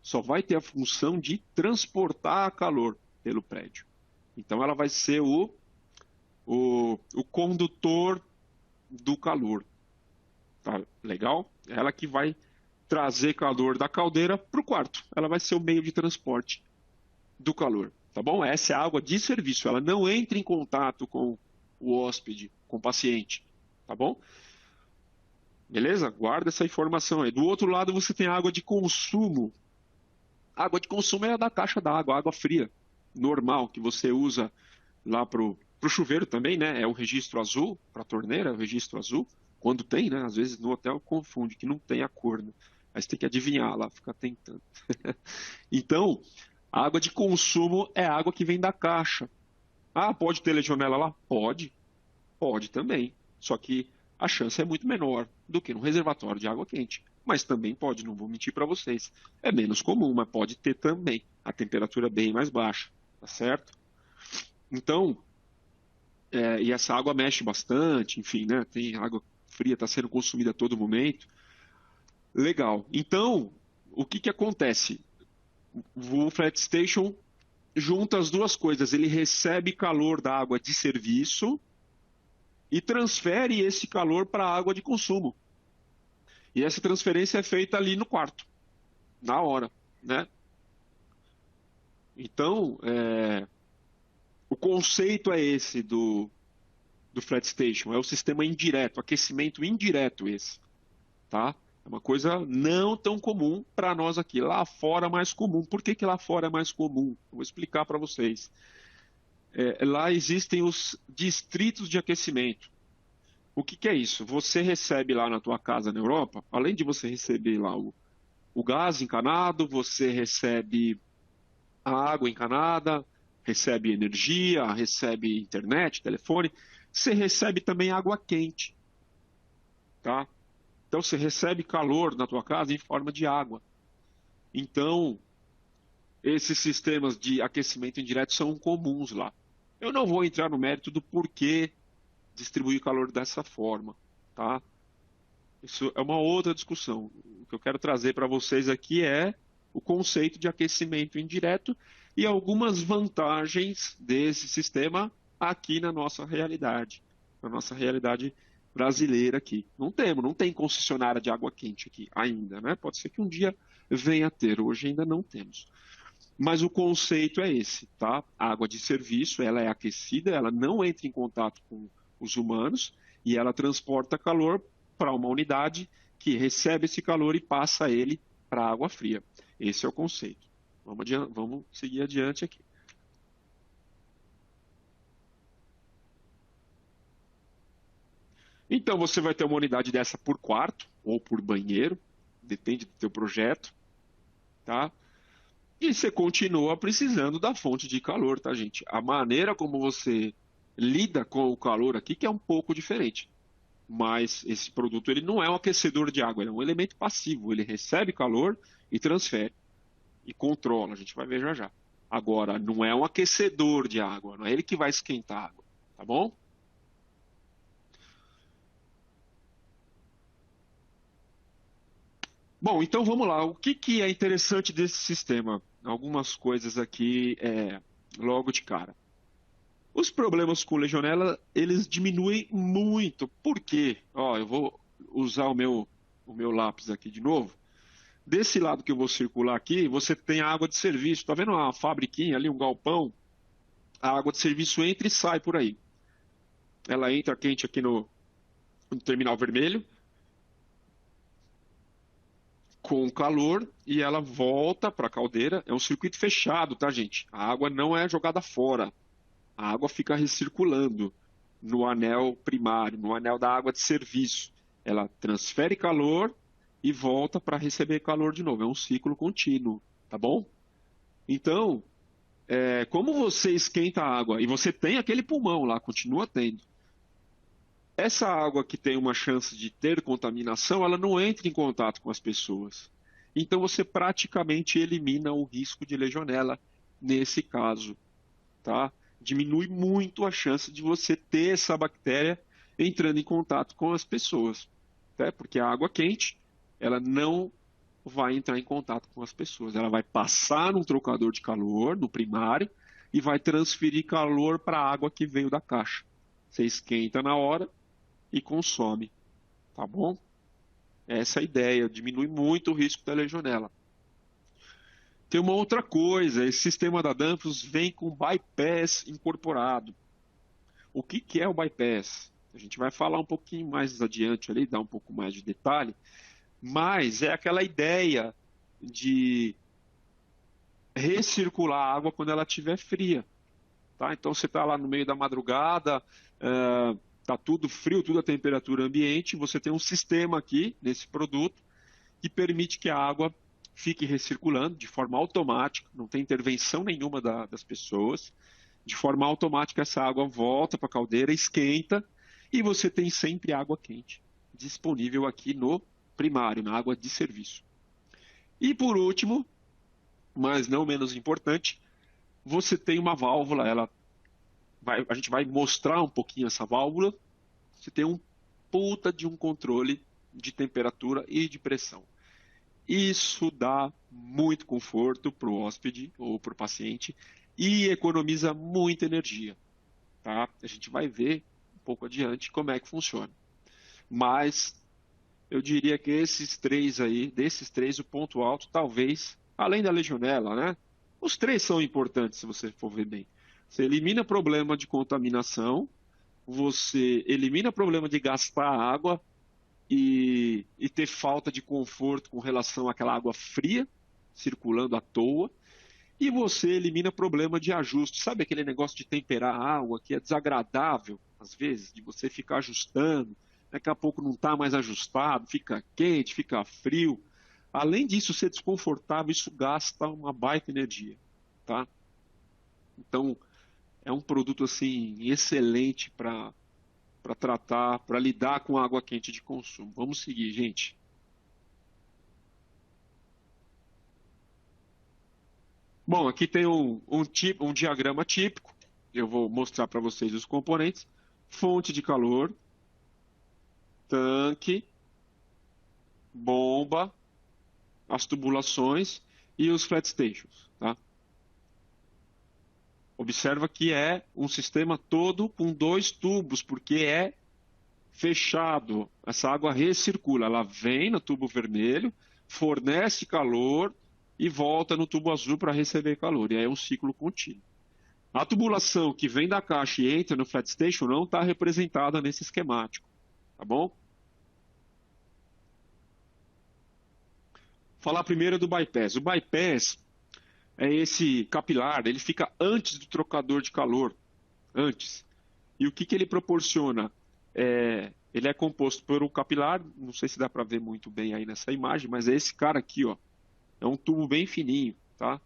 só vai ter a função de transportar calor pelo prédio. Então ela vai ser o condutor do calor. Tá legal? Ela que vai trazer calor da caldeira para o quarto. Ela vai ser o meio de transporte do calor, tá bom? Essa é a água de serviço. Ela não entra em contato com o hóspede, com o paciente, tá bom? Beleza? Guarda essa informação aí. Do outro lado você tem a água de consumo. A água de consumo é a da caixa d'água, água fria, normal, que você usa lá pro chuveiro também, né? É o registro azul, para a torneira, é o registro azul. Quando tem, né? Às vezes no hotel confunde, que não tem a cor, né? Aí você tem que adivinhar lá, ficar tentando. Então, a água de consumo é a água que vem da caixa. Ah, pode ter legionela lá? Pode, pode também. Só que a chance é muito menor do que no reservatório de água quente. Mas também pode, não vou mentir para vocês. É menos comum, mas pode ter também. A temperatura é bem mais baixa, tá certo? Então, e essa água mexe bastante, enfim, né? Tem água fria, está sendo consumida a todo momento. Legal. Então, o que que acontece? O Flat Station junta as duas coisas. Ele recebe calor da água de serviço e transfere esse calor para a água de consumo. E essa transferência é feita ali no quarto, na hora, né? Então, o conceito é esse do Flat Station, é o sistema indireto, aquecimento indireto esse, tá? É uma coisa não tão comum para nós aqui. Lá fora é mais comum. Por que que lá fora é mais comum? Vou explicar para vocês. Lá existem os distritos de aquecimento. O que que é isso? Você recebe lá na tua casa na Europa, além de você receber lá o gás encanado, você recebe a água encanada, recebe energia, recebe internet, telefone, você recebe também água quente, tá? Então você recebe calor na tua casa em forma de água. Então, esses sistemas de aquecimento indireto são comuns lá. Eu não vou entrar no mérito do porquê distribuir calor dessa forma, tá? Isso é uma outra discussão. O que eu quero trazer para vocês aqui é o conceito de aquecimento indireto e algumas vantagens desse sistema aqui na nossa realidade brasileira aqui. Não tem concessionária de água quente aqui ainda, né? Pode ser que um dia venha a ter, hoje ainda não temos. Mas o conceito é esse, tá? A água de serviço, ela é aquecida, ela não entra em contato com os humanos e ela transporta calor para uma unidade que recebe esse calor e passa ele para a água fria. Esse é o conceito. Vamos seguir adiante aqui. Então você vai ter uma unidade dessa por quarto ou por banheiro, depende do teu projeto, tá? E você continua precisando da fonte de calor, tá, gente? A maneira como você lida com o calor aqui que é um pouco diferente. Mas esse produto ele não é um aquecedor de água, ele é um elemento passivo. Ele recebe calor e transfere e controla. A gente vai ver já já. Agora, não é um aquecedor de água, não é ele que vai esquentar a água, tá bom? Bom, então vamos lá. O que que é interessante desse sistema? Algumas coisas aqui logo de cara. Os problemas com legionela, eles diminuem muito. Por quê? Ó, eu vou usar o meu lápis aqui de novo. Desse lado que eu vou circular aqui, você tem a água de serviço. Tá vendo uma fabriquinha ali, um galpão? A água de serviço entra e sai por aí. Ela entra quente aqui no terminal vermelho, com calor, e ela volta para a caldeira. É um circuito fechado, tá, gente? A água não é jogada fora. A água fica recirculando no anel primário, no anel da água de serviço. Ela transfere calor e volta para receber calor de novo. É um ciclo contínuo, tá bom? Então, como você esquenta a água e você tem aquele pulmão lá, continua tendo. Essa água que tem uma chance de ter contaminação, ela não entra em contato com as pessoas. Então você praticamente elimina o risco de legionela nesse caso, tá? Diminui muito a chance de você ter essa bactéria entrando em contato com as pessoas, tá? Porque a água quente, ela não vai entrar em contato com as pessoas, ela vai passar num trocador de calor, no primário, e vai transferir calor para a água que veio da caixa. Você esquenta na hora e consome, tá bom? Essa é a ideia, diminui muito o risco da legionela. Tem uma outra coisa, esse sistema da Danfoss vem com bypass incorporado. O que que é o bypass? A gente vai falar um pouquinho mais adiante ali, dar um pouco mais de detalhe, mas é aquela ideia de recircular a água quando ela estiver fria. Tá? Então você está lá no meio da madrugada, está tudo frio, tudo a temperatura ambiente, você tem um sistema aqui nesse produto que permite que a água fique recirculando de forma automática, não tem intervenção nenhuma das pessoas. De forma automática, essa água volta para a caldeira, esquenta e você tem sempre água quente disponível aqui no primário, na água de serviço. E por último, mas não menos importante, você tem uma válvula, a gente vai mostrar um pouquinho essa válvula. Você tem um puta de um controle de temperatura e de pressão. Isso dá muito conforto para o hóspede ou para o paciente e economiza muita energia. Tá? A gente vai ver um pouco adiante como é que funciona. Mas eu diria que esses três aí, desses três, o ponto alto, talvez, além da legionela, né? Os três são importantes, se você for ver bem. Você elimina problema de contaminação, você elimina problema de gastar água e ter falta de conforto com relação àquela água fria circulando à toa, e você elimina problema de ajuste. Sabe aquele negócio de temperar a água que é desagradável, às vezes, de você ficar ajustando, daqui a pouco não está mais ajustado, fica quente, fica frio. Além disso ser desconfortável, isso gasta uma baita energia, tá? Então, é um produto assim excelente para tratar, para lidar com água quente de consumo. Vamos seguir, gente. Bom, aqui tem um diagrama típico. Eu vou mostrar para vocês os componentes. Fonte de calor, tanque, bomba, as tubulações e os flat stations, tá? Observa que é um sistema todo com dois tubos, porque é fechado. Essa água recircula, ela vem no tubo vermelho, fornece calor e volta no tubo azul para receber calor. E aí é um ciclo contínuo. A tubulação que vem da caixa e entra no flat station não está representada nesse esquemático, tá bom? Falar primeiro do bypass. O bypass é esse capilar, ele fica antes do trocador de calor, antes. E o que que ele proporciona? Ele é composto por um capilar, não sei se dá para ver muito bem aí nessa imagem, mas é esse cara aqui, ó. É um tubo bem fininho, tá?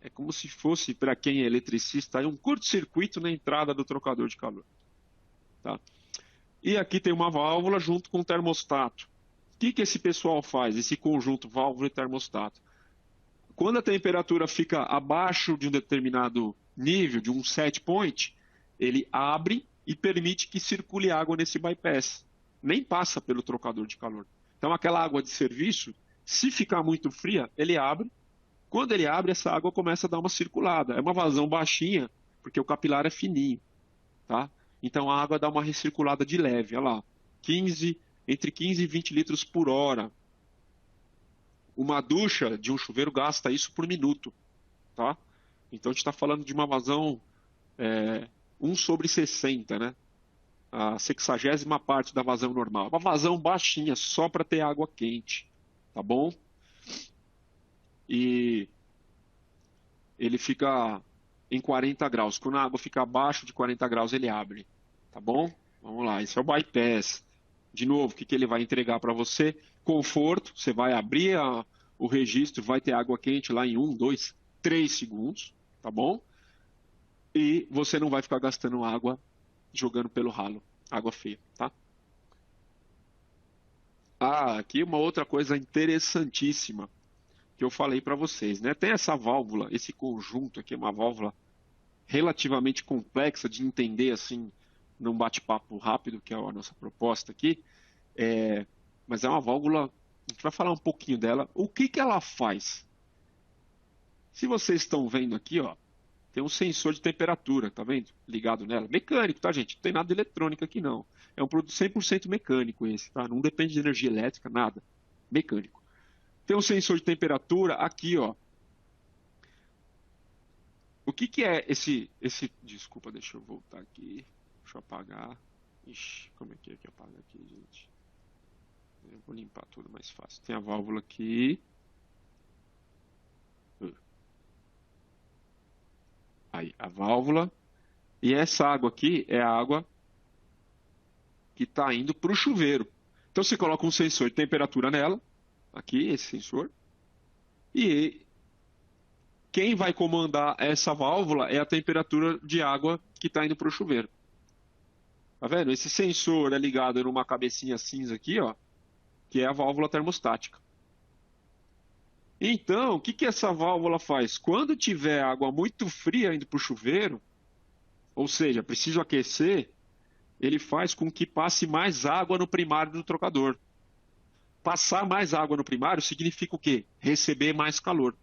É como se fosse, para quem é eletricista, um curto-circuito na entrada do trocador de calor, tá? E aqui tem uma válvula junto com o termostato. O que que esse pessoal faz, esse conjunto válvula e termostato? Quando a temperatura fica abaixo de um determinado nível, de um set point, ele abre e permite que circule água nesse bypass. Nem passa pelo trocador de calor. Então, aquela água de serviço, se ficar muito fria, ele abre. Quando ele abre, essa água começa a dar uma circulada. É uma vazão baixinha, porque o capilar é fininho, tá? Então, a água dá uma recirculada de leve. Olha lá, entre 15 e 20 litros por hora. Uma ducha de um chuveiro gasta isso por minuto, tá? Então, a gente está falando de uma vazão 1/60, né? A 60ª parte da vazão normal. Uma vazão baixinha, só para ter água quente, tá bom? E ele fica em 40 graus. Quando a água fica abaixo de 40 graus, ele abre, tá bom? Vamos lá, esse é o bypass. De novo, o que que ele vai entregar para você? Conforto, você vai abrir o registro, vai ter água quente lá em 1, 2, 3 segundos, tá bom? E você não vai ficar gastando água jogando pelo ralo, água feia, tá? Aqui uma outra coisa interessantíssima. que eu falei para vocês, né? Tem essa válvula, esse conjunto aqui é uma válvula relativamente complexa de entender assim, num bate-papo rápido, que é a nossa proposta aqui. Mas é uma válvula, a gente vai falar um pouquinho dela. O que que ela faz? Se vocês estão vendo aqui, ó, tem um sensor de temperatura, tá vendo? Ligado nela. Mecânico, tá, gente? Não tem nada de eletrônica aqui, não. É um produto 100% mecânico esse, tá? Não depende de energia elétrica, nada. Mecânico. Tem um sensor de temperatura aqui, ó. O que que é esse... Desculpa, deixa eu voltar aqui. Deixa eu apagar. Ixi, como é que apaga aqui, gente? Eu vou limpar tudo mais fácil. Tem a válvula aqui. Aí, a válvula. E essa água aqui é a água que está indo para o chuveiro. Então você coloca um sensor de temperatura nela, aqui, esse sensor, e quem vai comandar essa válvula é a temperatura de água que está indo para o chuveiro. Tá vendo? Esse sensor é ligado numa cabecinha cinza aqui, ó, que é a válvula termostática. Então, o que que essa válvula faz? Quando tiver água muito fria indo para o chuveiro, ou seja, preciso aquecer, ele faz com que passe mais água no primário do trocador. Passar mais água no primário significa o quê? Receber mais calor.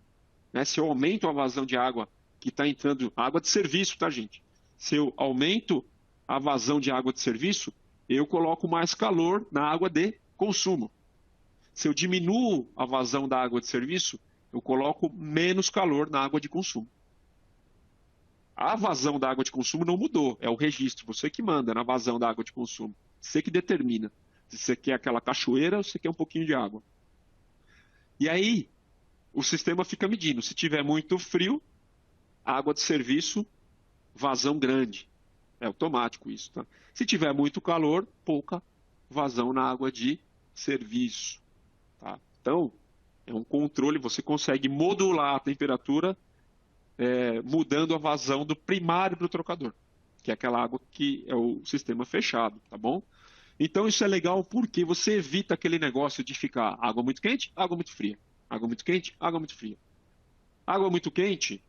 Né? Se eu aumento a vazão de água que está entrando, água de serviço, tá, gente? Se eu aumento a vazão de água de serviço, eu coloco mais calor na água de consumo. Se eu diminuo a vazão da água de serviço, eu coloco menos calor na água de consumo. A vazão da água de consumo não mudou, é o registro. Você que manda na vazão da água de consumo. Você que determina se você quer aquela cachoeira ou se você quer um pouquinho de água. E aí, o sistema fica medindo. Se tiver muito frio, água de serviço, vazão grande. É automático isso, tá? Se tiver muito calor, pouca vazão na água de serviço. Tá? Então, é um controle, você consegue modular a temperatura mudando a vazão do primário do trocador, que é aquela água que é o sistema fechado, tá bom? Então isso é legal porque você evita aquele negócio de ficar água muito quente, água muito fria. Água muito quente, água muito fria. Água muito quente,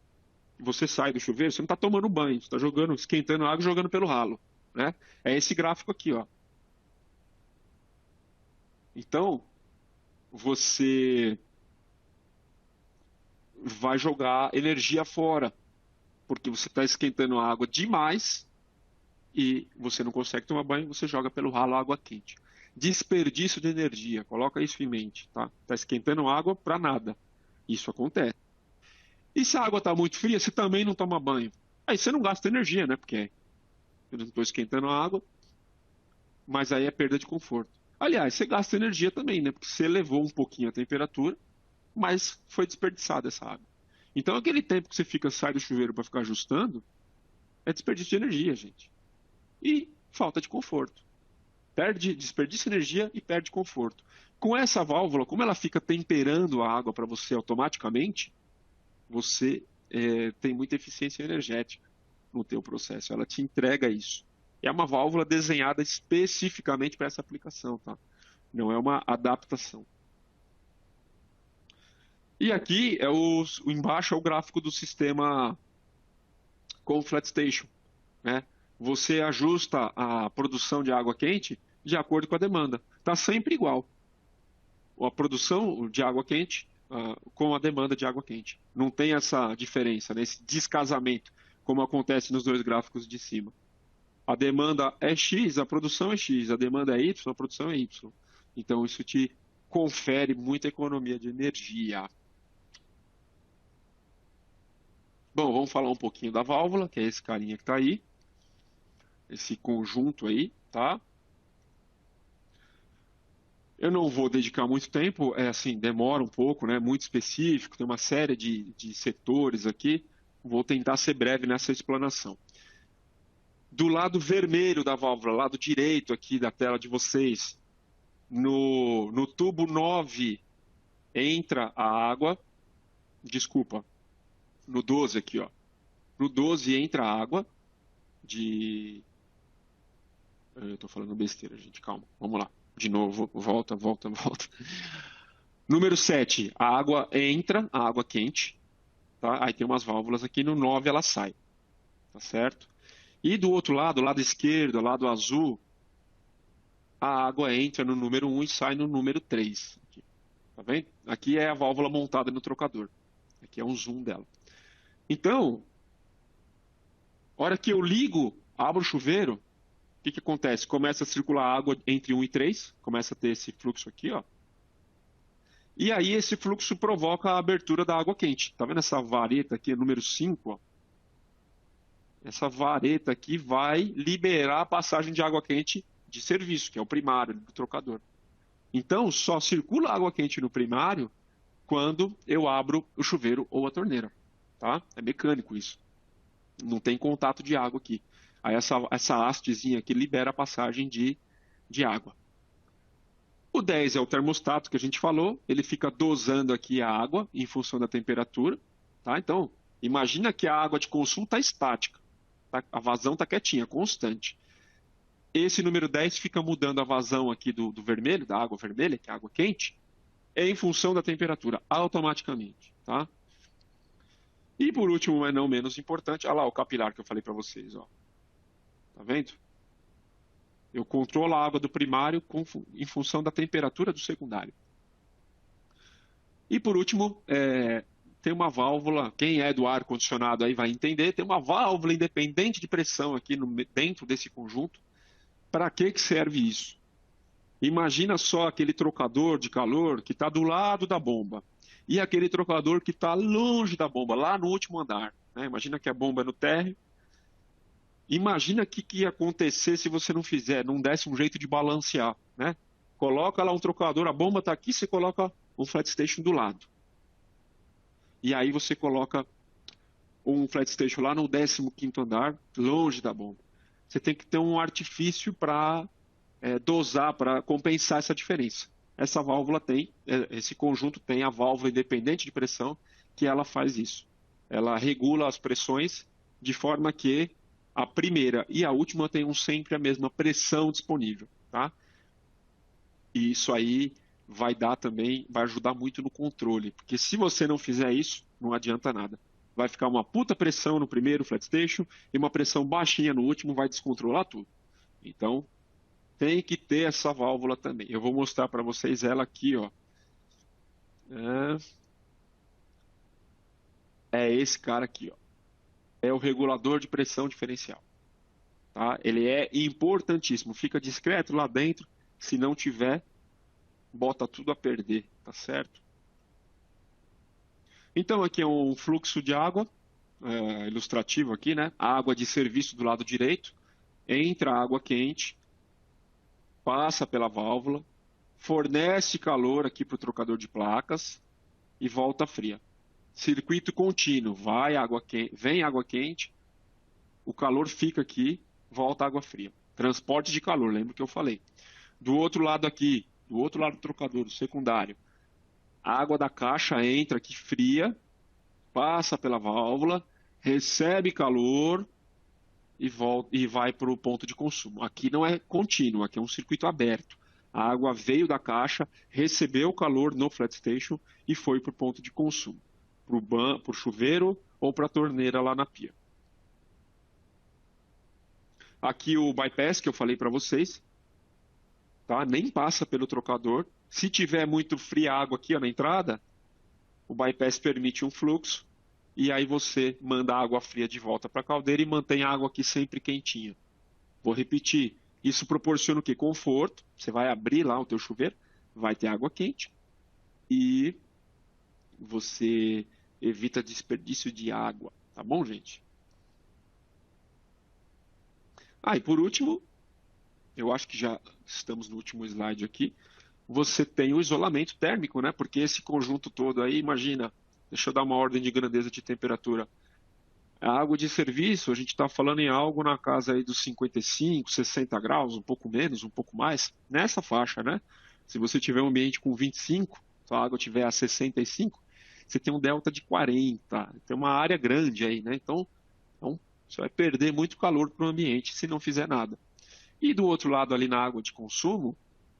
você sai do chuveiro, você não está tomando banho, você está jogando, esquentando a água e jogando pelo ralo. Né? É esse gráfico aqui, ó. Então, você vai jogar energia fora, porque você está esquentando a água demais e você não consegue tomar banho, você joga pelo ralo água quente. Desperdício de energia, coloca isso em mente, tá? Está esquentando água para nada. Isso acontece. E se a água está muito fria, você também não toma banho. Aí você não gasta energia, né? Porque eu não estou esquentando a água, mas aí é perda de conforto. Aliás, você gasta energia também, né? Porque você elevou um pouquinho a temperatura, mas foi desperdiçada essa água. Então, aquele tempo que você sai do chuveiro para ficar ajustando, é desperdício de energia, gente. E falta de conforto. Desperdiça energia e perde conforto. Com essa válvula, como ela fica temperando a água para você automaticamente, você tem muita eficiência energética no teu processo. Ela te entrega isso. É uma válvula desenhada especificamente para essa aplicação, tá? Não é uma adaptação. E aqui embaixo é o gráfico do sistema com Flat Station, né? Você ajusta a produção de água quente de acordo com a demanda. Está sempre igual. A produção de água quente com a demanda de água quente. Não tem essa diferença, né? Esse descasamento, como acontece nos dois gráficos de cima. A demanda é X, a produção é X. A demanda é Y, a produção é Y. Então, isso te confere muita economia de energia. Bom, vamos falar um pouquinho da válvula, que é esse carinha que está aí. Esse conjunto aí, tá? Eu não vou dedicar muito tempo, demora um pouco, né? Muito específico, tem uma série de setores aqui. Vou tentar ser breve nessa explanação. Do lado vermelho da válvula, lado direito aqui da tela de vocês, no tubo 9 entra a água, desculpa, no 12 aqui, ó. No 12 entra a água eu tô falando besteira, gente, calma, vamos lá. De novo, volta. Número 7, a água entra, a água quente, tá? Aí tem umas válvulas aqui, no 9 ela sai, tá certo? E do outro lado, lado esquerdo, lado azul, a água entra no número 1 e sai no número 3. Aqui, tá vendo? Aqui é a válvula montada no trocador. Aqui é um zoom dela. Então, hora que eu ligo, abro o chuveiro, o que acontece? Começa a circular água entre 1 e 3, começa a ter esse fluxo aqui, ó. E aí esse fluxo provoca a abertura da água quente. Tá vendo essa vareta aqui, número 5, ó? Essa vareta aqui vai liberar a passagem de água quente de serviço, que é o primário do trocador. Então, só circula água quente no primário quando eu abro o chuveiro ou a torneira, tá? É mecânico isso. Não tem contato de água aqui. Aí essa hastezinha aqui libera a passagem de água. O 10 é o termostato que a gente falou, ele fica dosando aqui a água em função da temperatura, tá? Então, imagina que a água de consumo está estática, tá? A vazão está quietinha, constante. Esse número 10 fica mudando a vazão aqui do vermelho, da água vermelha, que é a água quente, em função da temperatura, automaticamente, tá? E por último, mas não menos importante, olha lá o capilar que eu falei para vocês, ó. Tá vendo? Eu controlo a água do primário em função da temperatura do secundário. E por último, tem uma válvula, quem é do ar-condicionado aí vai entender, tem uma válvula independente de pressão aqui dentro desse conjunto. Para que serve isso? Imagina só aquele trocador de calor que está do lado da bomba e aquele trocador que está longe da bomba, lá no último andar, né? Imagina que a bomba é no térreo. Imagina o que ia acontecer se você não desse um jeito de balancear, né? Coloca lá um trocador, a bomba está aqui, você coloca um flat station do lado. E aí você coloca um flat station lá no 15º andar, longe da bomba. Você tem que ter um artifício para dosar, para compensar essa diferença. Essa válvula tem, esse conjunto tem a válvula independente de pressão, que ela faz isso. Ela regula as pressões de forma que a primeira e a última tenham sempre a mesma pressão disponível, tá? E isso aí vai ajudar muito no controle, porque se você não fizer isso, não adianta nada. Vai ficar uma puta pressão no primeiro flat station e uma pressão baixinha no último, vai descontrolar tudo. Então, tem que ter essa válvula também. Eu vou mostrar para vocês ela aqui, ó. É esse cara aqui, ó. É o regulador de pressão diferencial. Tá? Ele é importantíssimo. Fica discreto lá dentro. Se não tiver, bota tudo a perder, tá certo? Então aqui é um fluxo de água, ilustrativo aqui, né? Água de serviço do lado direito. Entra água quente, passa pela válvula, fornece calor aqui para o trocador de placas e volta fria. Circuito contínuo, vem água quente, o calor fica aqui, volta água fria. Transporte de calor, lembra que eu falei. Do outro lado aqui, do outro lado do trocador, do secundário, a água da caixa entra aqui fria, passa pela válvula, recebe calor e vai para o ponto de consumo. Aqui não é contínuo, aqui é um circuito aberto. A água veio da caixa, recebeu calor no flat station e foi para o ponto de consumo. Para o chuveiro ou para a torneira lá na pia. Aqui o bypass que eu falei para vocês, tá? Nem passa pelo trocador. Se tiver muito fria a água aqui, ó, na entrada, o bypass permite um fluxo e aí você manda a água fria de volta para a caldeira e mantém a água aqui sempre quentinha. Vou repetir, isso proporciona o quê? Conforto. Você vai abrir lá o teu chuveiro, vai ter água quente e você evita desperdício de água, tá bom, gente? E por último, eu acho que já estamos no último slide aqui, você tem o isolamento térmico, né? Porque esse conjunto todo aí, imagina, deixa eu dar uma ordem de grandeza de temperatura. A água de serviço, a gente está falando em algo na casa aí dos 55, 60 graus, um pouco menos, um pouco mais, nessa faixa, né? Se você tiver um ambiente com 25, se a água tiver a 65, você tem um delta de 40, tem uma área grande aí, né? Então você vai perder muito calor para o ambiente se não fizer nada. E do outro lado ali na água de consumo,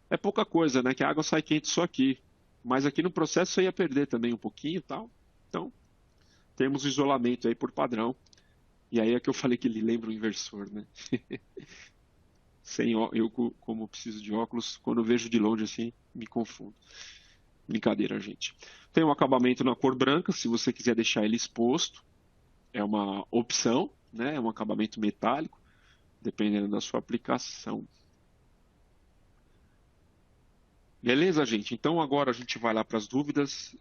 é pouca coisa, né? Que a água sai quente só aqui. Mas aqui no processo você ia perder também um pouquinho e tal. Então, temos o isolamento aí por padrão. E aí é que eu falei que ele lembra o inversor, né? Eu, como preciso de óculos, quando eu vejo de longe assim, me confundo. Brincadeira, gente. Tem um acabamento na cor branca, se você quiser deixar ele exposto, é uma opção, né? É um acabamento metálico, dependendo da sua aplicação. Beleza, gente? Então agora a gente vai lá para as dúvidas.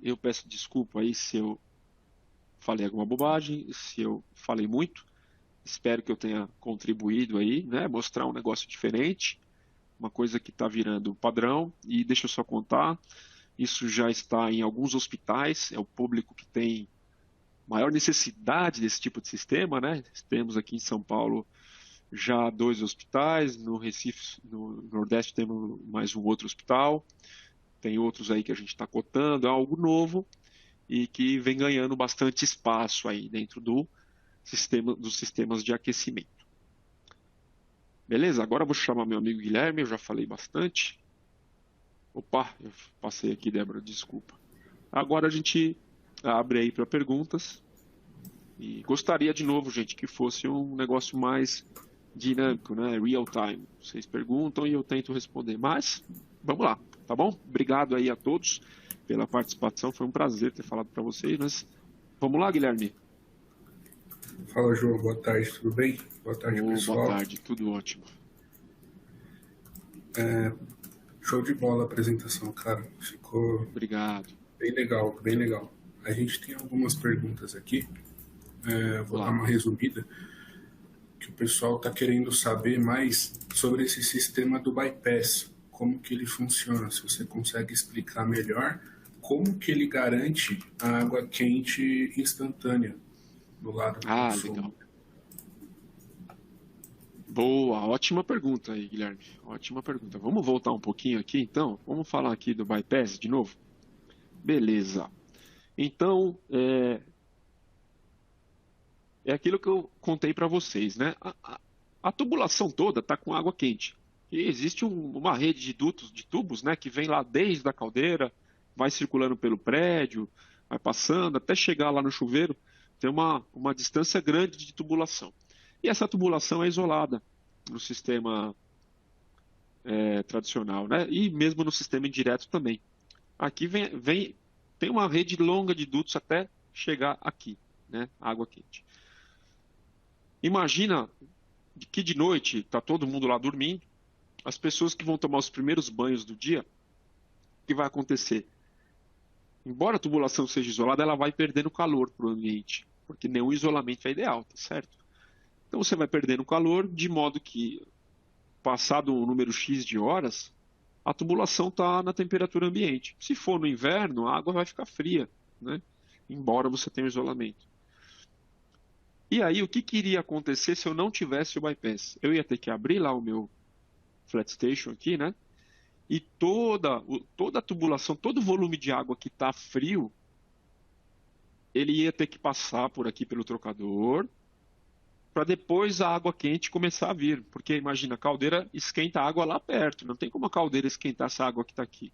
Eu peço desculpa aí se eu falei alguma bobagem, se eu falei muito. Espero que eu tenha contribuído aí, né? Mostrar um negócio diferente, uma coisa que está virando padrão. E deixa eu só contar, isso já está em alguns hospitais, é o público que tem maior necessidade desse tipo de sistema, né? Temos aqui em São Paulo já 2 hospitais, no Recife, no Nordeste temos mais um outro hospital, tem outros aí que a gente está cotando, é algo novo e que vem ganhando bastante espaço aí dentro dos sistemas de aquecimento. Beleza? Agora eu vou chamar meu amigo Guilherme, eu já falei bastante. Opa, eu passei aqui, Débora, desculpa. Agora a gente abre aí para perguntas. E gostaria de novo, gente, que fosse um negócio mais dinâmico, né? Real time. Vocês perguntam e eu tento responder. Mas, vamos lá, tá bom? Obrigado aí a todos pela participação. Foi um prazer ter falado para vocês. Mas vamos lá, Guilherme. Fala, João. Boa tarde, tudo bem? Boa tarde, pessoal. Boa tarde, tudo ótimo. Show de bola a apresentação, cara. Ficou Obrigado. bem legal, bem legal. A gente tem algumas perguntas aqui. Vou dar uma resumida, que o pessoal está querendo saber mais sobre esse sistema do bypass, como que ele funciona, se você consegue explicar melhor como que ele garante a água quente instantânea do lado do consumo. Legal. Boa, ótima pergunta aí, Guilherme. Ótima pergunta. Vamos voltar um pouquinho aqui, então? Vamos falar aqui do bypass de novo? Beleza. Então, é aquilo que eu contei para vocês, né? A tubulação toda está com água quente. E existe uma rede de dutos, de tubos, né, que vem lá desde a caldeira, vai circulando pelo prédio, vai passando até chegar lá no chuveiro. Tem uma distância grande de tubulação. E essa tubulação é isolada no sistema tradicional, né? E mesmo no sistema indireto também. Aqui tem uma rede longa de dutos até chegar aqui, né? Água quente. Imagina que de noite está todo mundo lá dormindo, as pessoas que vão tomar os primeiros banhos do dia, o que vai acontecer? Embora a tubulação seja isolada, ela vai perdendo calor para o ambiente, porque nenhum isolamento é ideal, tá certo? Então você vai perdendo calor, de modo que, passado um número X de horas, a tubulação está na temperatura ambiente. Se for no inverno, a água vai ficar fria, né? Embora você tenha o isolamento. E aí, o que iria acontecer se eu não tivesse o bypass? Eu ia ter que abrir lá o meu flat station aqui, né? E toda a tubulação, todo o volume de água que está frio, ele ia ter que passar por aqui pelo trocador, para depois a água quente começar a vir. Porque imagina, a caldeira esquenta a água lá perto, não tem como a caldeira esquentar essa água que está aqui.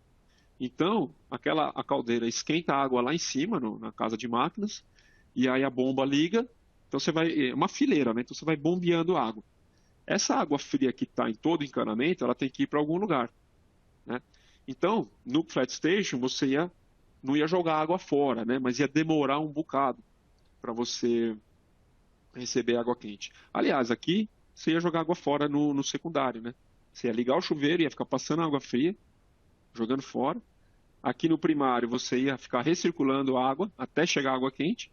Então, a caldeira esquenta a água lá em cima, na casa de máquinas, e aí a bomba liga. Então você vai, uma fileira, né? Então você vai bombeando água. Essa água fria que está em todo o encanamento, ela tem que ir para algum lugar, né? Então, no flat station, você não ia jogar água fora, né? Mas ia demorar um bocado para você receber água quente. Aliás, aqui você ia jogar água fora no secundário, né? Você ia ligar o chuveiro, ia ficar passando água fria, jogando fora. Aqui no primário você ia ficar recirculando água até chegar água quente.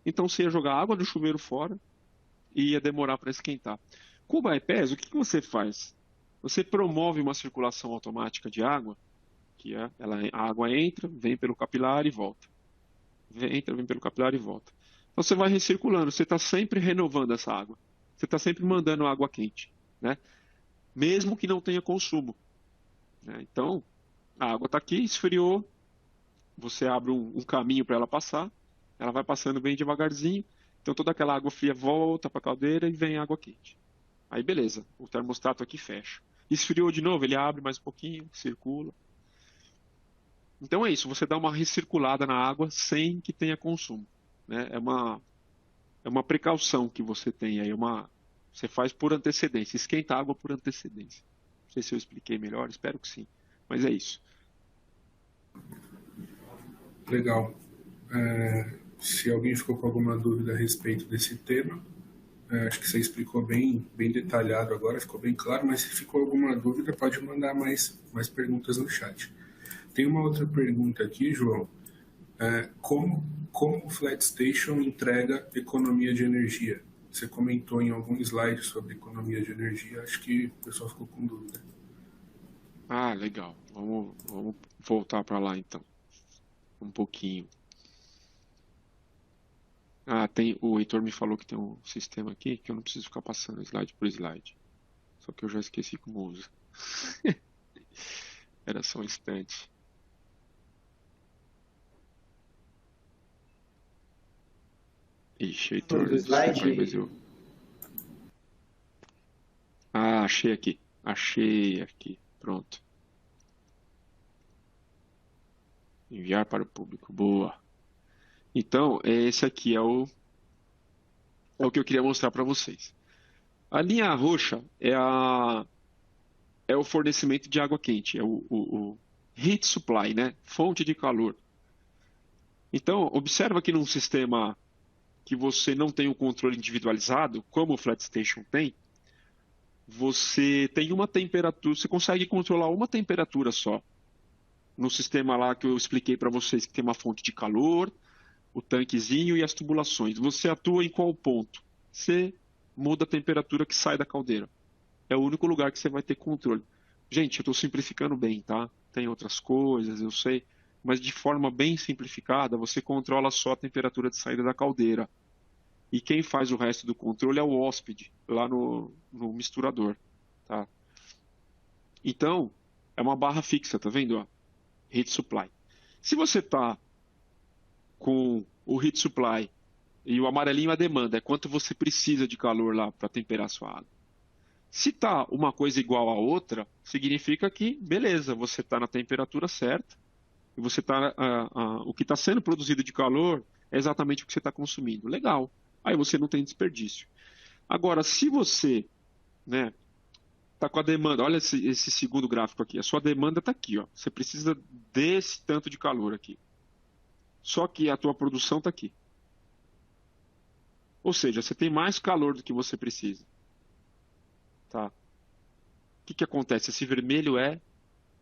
Então você ia jogar água do chuveiro fora e ia demorar para esquentar. Com o bypass, o que você faz? Você promove uma circulação automática de água, que a água entra, vem pelo capilar e volta. Entra, vem pelo capilar e volta. Então você vai recirculando, você está sempre renovando essa água. Você está sempre mandando água quente, né? Mesmo que não tenha consumo, né? Então, a água está aqui, esfriou, você abre um caminho para ela passar, ela vai passando bem devagarzinho, então toda aquela água fria volta para a caldeira e vem água quente. Aí beleza, o termostato aqui fecha. Esfriou de novo, ele abre mais um pouquinho, circula. Então é isso, você dá uma recirculada na água sem que tenha consumo, né? É uma precaução que você tem aí, você faz por antecedência, esquenta a água por antecedência. Não sei se eu expliquei melhor, espero que sim, mas é isso. Legal. Se alguém ficou com alguma dúvida a respeito desse tema, acho que você explicou bem detalhado agora, ficou bem claro, mas se ficou alguma dúvida, pode mandar mais perguntas no chat. Tem uma outra pergunta aqui, João. Como o FlatStation entrega economia de energia? Você comentou em algum slide sobre economia de energia, acho que o pessoal ficou com dúvida. Ah, legal. Vamos voltar para lá então. Um pouquinho. O Heitor me falou que tem um sistema aqui que eu não preciso ficar passando slide por slide. Só que eu já esqueci como usa. Era só um instante. Ixi, Heitor, desculpa aí, mas eu... achei aqui. Achei aqui. Pronto. Enviar para o público. Boa. Então, esse aqui é o que eu queria mostrar para vocês. A linha roxa é o fornecimento de água quente, é o heat supply, né? Fonte de calor. Então, observa que num sistema que você não tem um controle individualizado, como o FlatStation tem, você tem uma temperatura, você consegue controlar uma temperatura só. No sistema lá que eu expliquei para vocês, que tem uma fonte de calor, o tanquezinho e as tubulações. Você atua em qual ponto? Você muda a temperatura que sai da caldeira. É o único lugar que você vai ter controle. Gente, eu estou simplificando bem, tá? Tem outras coisas, eu sei, mas de forma bem simplificada, você controla só a temperatura de saída da caldeira. E quem faz o resto do controle é o hóspede, lá no misturador, tá? Então, é uma barra fixa, tá vendo? Ó? Heat supply. Se você está com o heat supply e o amarelinho a demanda, é quanto você precisa de calor lá para temperar a sua água. Se está uma coisa igual à outra, significa que, beleza, você está na temperatura certa e você o que está sendo produzido de calor é exatamente o que você está consumindo. Legal. Aí você não tem desperdício. Agora, se você, né, está com a demanda, olha esse segundo gráfico aqui, a sua demanda está aqui, ó. Você precisa desse tanto de calor aqui. Só que a tua produção está aqui. Ou seja, você tem mais calor do que você precisa. Tá? O que acontece? Esse vermelho é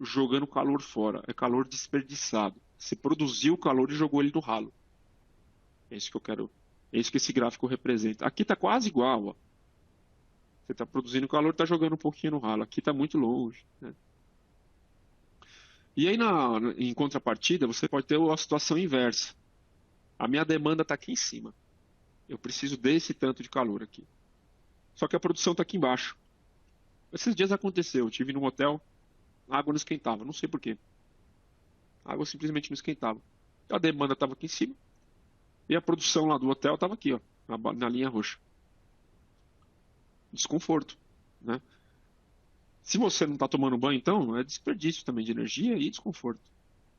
jogando calor fora, é calor desperdiçado. Você produziu o calor e jogou ele no ralo. É isso que eu quero, é isso que esse gráfico representa. Aqui está quase igual, ó. Você está produzindo calor e está jogando um pouquinho no ralo. Aqui está muito longe, né? E aí, em contrapartida, você pode ter a situação inversa. A minha demanda está aqui em cima. Eu preciso desse tanto de calor aqui. Só que a produção está aqui embaixo. Esses dias aconteceu. Eu estive num hotel, a água não esquentava. Não sei por quê. A água simplesmente não esquentava. A demanda estava aqui em cima. E a produção lá do hotel estava aqui, ó, na linha roxa. Desconforto, né? Se você não está tomando banho, então, é desperdício também de energia e desconforto.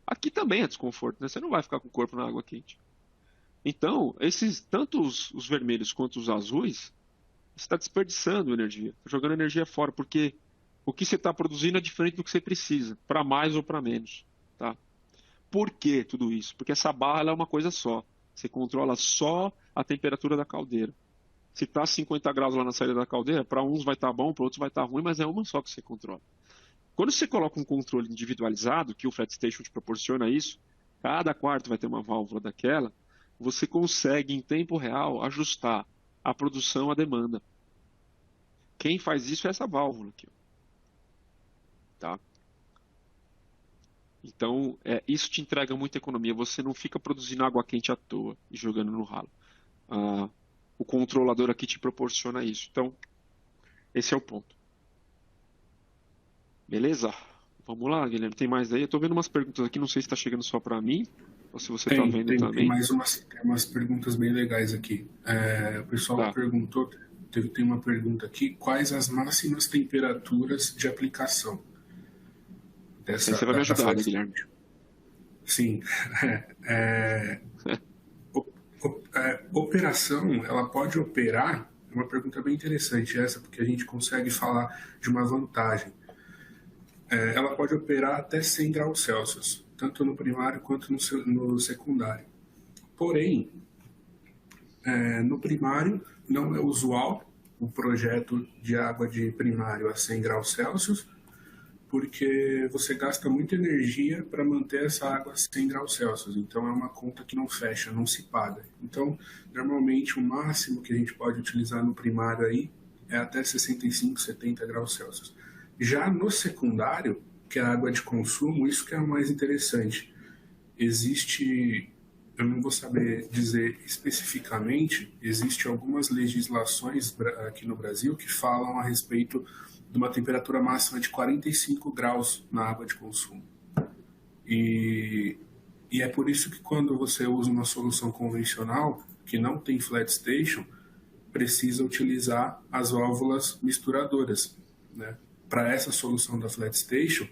Aqui também é desconforto, né? Você não vai ficar com o corpo na água quente. Então, tanto os vermelhos quanto os azuis, você está desperdiçando energia, está jogando energia fora, porque o que você está produzindo é diferente do que você precisa, para mais ou para menos. Tá? Por que tudo isso? Porque essa barra ela é uma coisa só. Você controla só a temperatura da caldeira. Se está 50 graus lá na saída da caldeira, para uns vai estar bom, para outros vai estar ruim, mas é uma só que você controla. Quando você coloca um controle individualizado, que o FlatStation te proporciona isso, cada quarto vai ter uma válvula daquela, você consegue, em tempo real, ajustar a produção à demanda. Quem faz isso é essa válvula aqui. Tá? Então, isso te entrega muita economia. Você não fica produzindo água quente à toa e jogando no ralo. O controlador aqui te proporciona isso. Então, esse é o ponto. Beleza? Vamos lá, Guilherme. Tem mais aí? Eu estou vendo umas perguntas aqui. Não sei se está chegando só para mim ou se você está vendo também. Tem umas perguntas bem legais aqui. O pessoal perguntou, tem uma pergunta aqui. Quais as máximas temperaturas de aplicação? Você vai me ajudar, né, Guilherme? Sim. Operação, ela pode operar, é uma pergunta bem interessante essa, porque a gente consegue falar de uma vantagem. Ela pode operar até 100 graus Celsius, tanto no primário quanto no secundário. Porém, no primário não é usual o projeto de água de primário a 100 graus Celsius, porque você gasta muita energia para manter essa água a 100 graus Celsius. Então, é uma conta que não fecha, não se paga. Então, normalmente, o máximo que a gente pode utilizar no primário aí é até 65, 70 graus Celsius. Já no secundário, que é a água de consumo, isso que é o mais interessante. Existe, eu não vou saber dizer especificamente, existe algumas legislações aqui no Brasil que falam a respeito de uma temperatura máxima de 45 graus na água de consumo. E é por isso que quando você usa uma solução convencional, que não tem flat station, precisa utilizar as válvulas misturadoras, né? Para essa solução da flat station,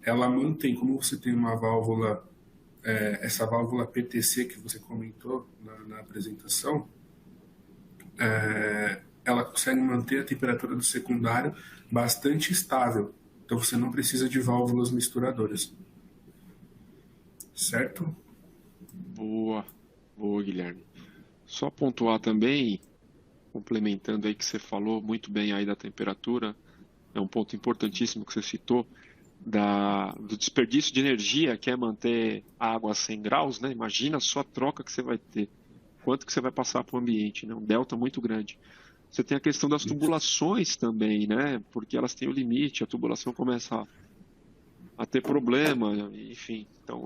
ela mantém, como você tem uma válvula, essa válvula PTC que você comentou na apresentação, ela consegue manter a temperatura do secundário bastante estável. Então você não precisa de válvulas misturadoras. Certo? Boa, Guilherme. Só pontuar também, complementando aí que você falou muito bem aí da temperatura, é um ponto importantíssimo que você citou, do desperdício de energia, que é manter a água a 100 graus, né? Imagina só a troca que você vai ter, quanto que você vai passar para o ambiente, né? Um delta muito grande. Você tem a questão das tubulações também, né? Porque elas têm o limite, a tubulação começa a ter problema, enfim. Então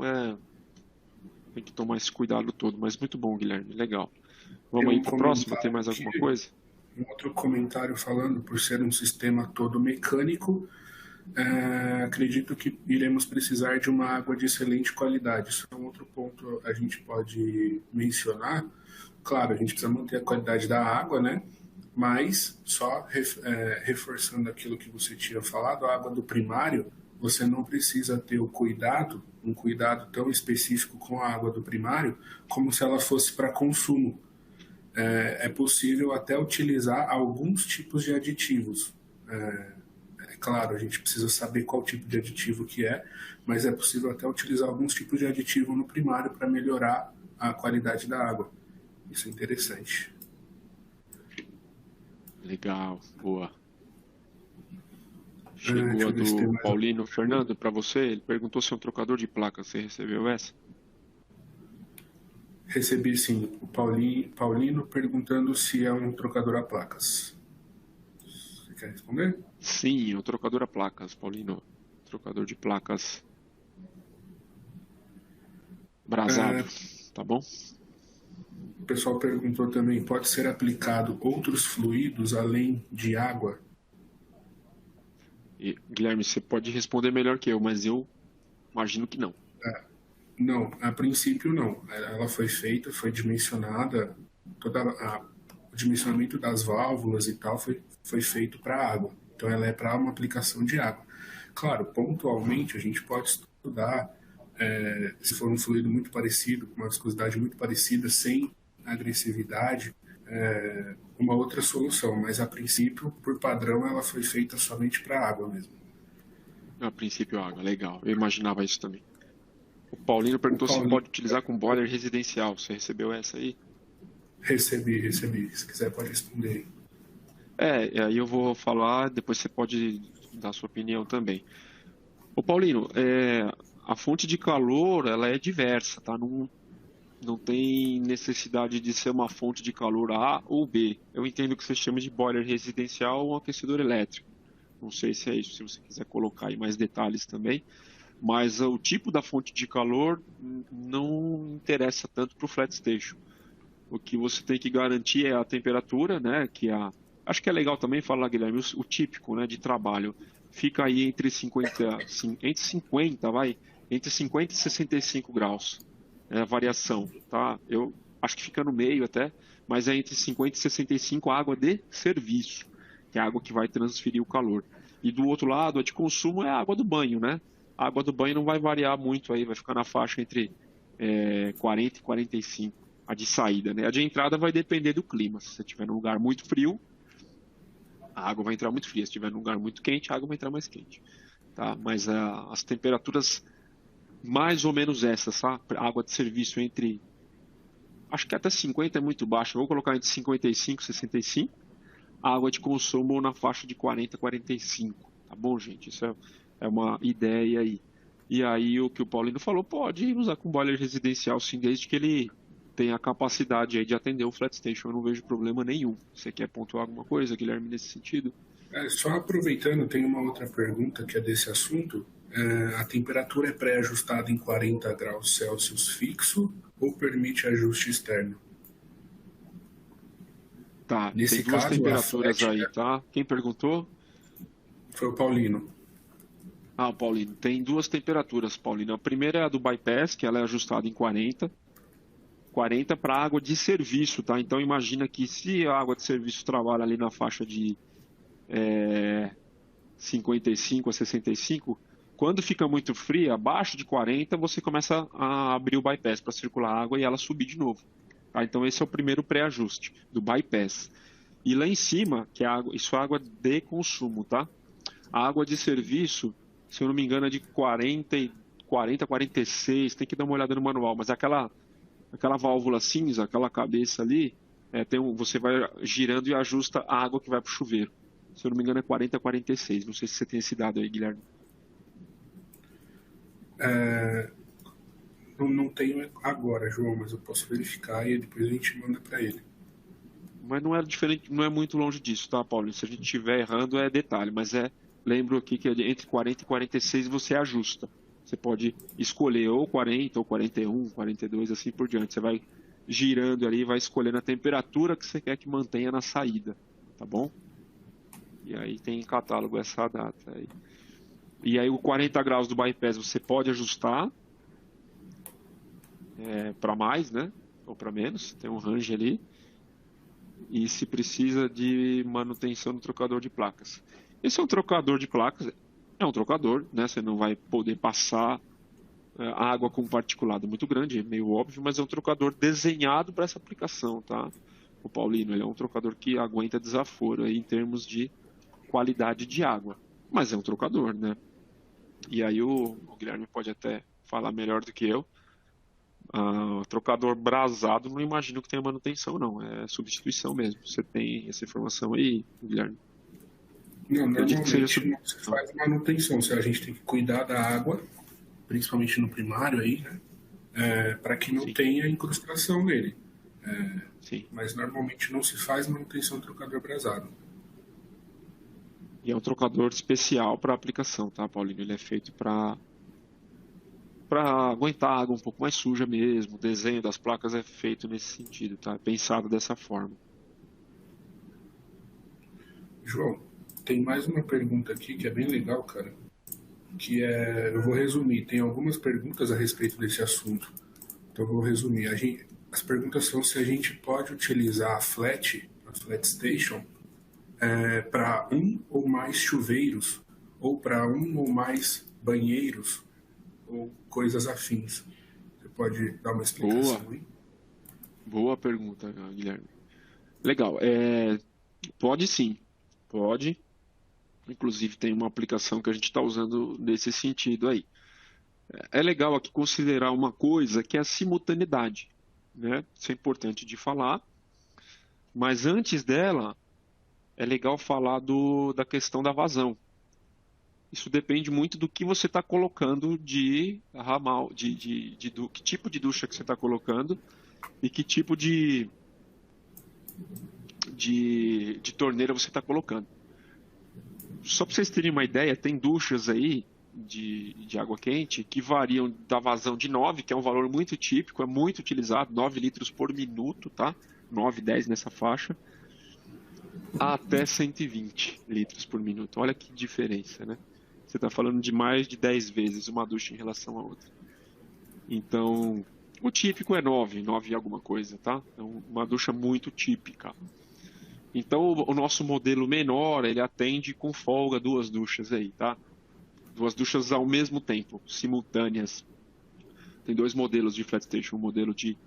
tem que tomar esse cuidado todo. Mas muito bom, Guilherme, legal. Vamos aí para o próximo, tem mais alguma coisa? Um outro comentário falando, por ser um sistema todo mecânico, acredito que iremos precisar de uma água de excelente qualidade. Isso é um outro ponto a gente pode mencionar. Claro, a gente precisa manter a qualidade da água, né? Mas, só reforçando aquilo que você tinha falado, a água do primário, você não precisa ter um cuidado tão específico com a água do primário, como se ela fosse para consumo. É possível até utilizar alguns tipos de aditivos. Claro, a gente precisa saber qual tipo de aditivo que é, mas é possível até utilizar alguns tipos de aditivo no primário para melhorar a qualidade da água. Isso é interessante. Legal, boa. Chegou a do Paulino Fernando para você. Ele perguntou se é um trocador de placas. Você recebeu essa? Recebi sim. O Paulino perguntando se é um trocador a placas. Você quer responder? Sim, é um trocador a placas, Paulino. Trocador de placas brasado, tá bom? O pessoal perguntou também, pode ser aplicado outros fluidos além de água? E, Guilherme, você pode responder melhor que eu, mas eu imagino que não. Não, a princípio não. Ela foi feita, foi dimensionada, o dimensionamento das válvulas e tal foi feito para água. Então ela é para uma aplicação de água. Claro, pontualmente a gente pode estudar, se for um fluido muito parecido, com uma viscosidade muito parecida, sem agressividade, uma outra solução, mas a princípio, por padrão, ela foi feita somente para água mesmo. A princípio, água, legal. Eu imaginava isso também. O Paulino perguntou se pode utilizar com boiler residencial. Você recebeu essa aí? Recebi. Se quiser, pode responder. Aí eu vou falar, depois você pode dar a sua opinião também. Ô Paulino, a fonte de calor, ela é diversa, tá? Não tem necessidade de ser uma fonte de calor A ou B. Eu entendo que você chama de boiler residencial ou aquecedor elétrico. Não sei se é isso, se você quiser colocar aí mais detalhes também. Mas o tipo da fonte de calor não interessa tanto para o flat station. O que você tem que garantir é a temperatura, né? Acho que é legal também falar, Guilherme, o típico, né, de trabalho. Fica aí entre 50 e 65 graus. É a variação, tá? Eu acho que fica no meio até, mas é entre 50 e 65 a água de serviço, que é a água que vai transferir o calor. E do outro lado, a de consumo é a água do banho, né? A água do banho não vai variar muito aí, vai ficar na faixa entre 40 e 45, a de saída, né? A de entrada vai depender do clima. Se você estiver num lugar muito frio, a água vai entrar muito fria. Se estiver num lugar muito quente, a água vai entrar mais quente. Tá? Mas as temperaturas mais ou menos essas, tá? A água de serviço entre, acho que até 50 é muito baixo. Vou colocar entre 55 e 65. A água de consumo na faixa de 40 a 45. Tá bom, gente? Isso é uma ideia aí. E aí o que o Paulino falou, pode usar com boiler residencial sim, desde que ele tenha a capacidade aí de atender o flat station. Eu não vejo problema nenhum. Você quer pontuar alguma coisa, Guilherme, nesse sentido? Só aproveitando, tem uma outra pergunta que é desse assunto. A temperatura é pré-ajustada em 40 graus Celsius fixo ou permite ajuste externo? Tá, Nesse tem duas caso, temperaturas aí, tá? Quem perguntou? Foi o Paulino. Ah, Paulino, tem duas temperaturas, Paulino. A primeira é a do bypass, que ela é ajustada em 40. 40 para água de serviço, tá? Então imagina que se a água de serviço trabalha ali na faixa de 55 a 65, quando fica muito fria, abaixo de 40, você começa a abrir o bypass para circular água e ela subir de novo. Tá? Então esse é o primeiro pré-ajuste do bypass. E lá em cima, que é água, isso é água de consumo, tá? A água de serviço, se eu não me engano, é de 40 a 46, tem que dar uma olhada no manual, mas aquela válvula cinza, aquela cabeça ali, você vai girando e ajusta a água que vai para o chuveiro. Se eu não me engano, é 40 a 46. Não sei se você tem esse dado aí, Guilherme. Não tenho agora, João, mas eu posso verificar e depois a gente manda para ele. Mas não é diferente, não é muito longe disso, tá, Paulo? Se a gente estiver errando, é detalhe, mas lembro aqui que entre 40 e 46 você ajusta. Você pode escolher ou 40, ou 41, 42, assim por diante. Você vai girando ali e vai escolhendo a temperatura que você quer que mantenha na saída, tá bom? E aí tem em catálogo essa data aí. E aí o 40 graus do bypass você pode ajustar para mais, né? Ou para menos, tem um range ali. E se precisa de manutenção do trocador de placas. Esse é um trocador de placas, é um trocador, né? Você não vai poder passar água com particulado muito grande, é meio óbvio, mas é um trocador desenhado para essa aplicação, tá? O Paulino, ele é um trocador que aguenta desaforo aí em termos de qualidade de água, mas é um trocador, né? E aí o Guilherme pode até falar melhor do que eu. Trocador brasado, não imagino que tenha manutenção, não. É substituição mesmo. Você tem essa informação aí, Guilherme? Não, normalmente não se faz manutenção. A gente tem que cuidar da água, principalmente no primário aí, né? Para que não tenha incrustação nele. Mas normalmente não se faz manutenção do trocador brasado. E é um trocador especial para aplicação, tá, Paulinho? Ele é feito para aguentar a água um pouco mais suja mesmo. O desenho das placas é feito nesse sentido, tá? É pensado dessa forma. João, tem mais uma pergunta aqui que é bem legal, cara. Eu vou resumir. Tem algumas perguntas a respeito desse assunto. Então eu vou resumir. As perguntas são se a gente pode utilizar a flat station, para um ou mais chuveiros, ou para um ou mais banheiros, ou coisas afins. Você pode dar uma explicação aí? Boa pergunta, Guilherme. Legal. Pode sim. Pode. Inclusive tem uma aplicação que a gente está usando nesse sentido aí. É legal aqui considerar uma coisa que é a simultaneidade, né? Isso é importante de falar. Mas antes dela, é legal falar da questão da vazão. Isso depende muito do que você está colocando de ramal, do que tipo de ducha que você está colocando e que tipo de torneira você está colocando. Só para vocês terem uma ideia, tem duchas aí de água quente que variam da vazão de 9, que é um valor muito típico, é muito utilizado, 9 litros por minuto, tá? 9, 10 nessa faixa, até 120 litros por minuto. Olha que diferença, né? Você está falando de mais de 10 vezes uma ducha em relação à outra. Então, o típico é 9 e alguma coisa, tá? É uma ducha muito típica. Então, o nosso modelo menor, ele atende com folga 2 duchas aí, tá? duas duchas ao mesmo tempo, simultâneas. Tem dois modelos de flat station, um modelo de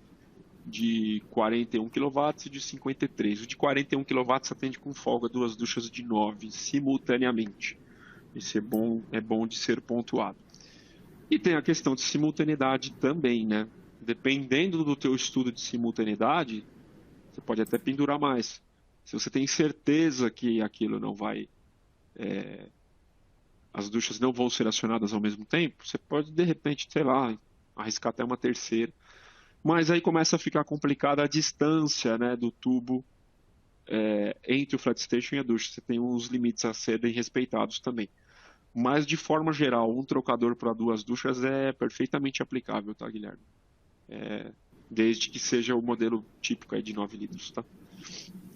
41 kW e de 53. O de 41 kW atende com folga duas duchas de 9 simultaneamente. Isso é bom de ser pontuado. E tem a questão de simultaneidade também, né? Dependendo do teu estudo de simultaneidade, você pode até pendurar mais. Se você tem certeza que aquilo não vai... as duchas não vão ser acionadas ao mesmo tempo, você pode, de repente, sei lá, arriscar até uma terceira. Mas aí começa a ficar complicada a distância, né, do tubo entre o flat station e a ducha. Você tem uns limites a serem respeitados também. Mas, de forma geral, um trocador para duas duchas é perfeitamente aplicável, tá, Guilherme? Desde que seja o modelo típico aí de 9 litros, tá?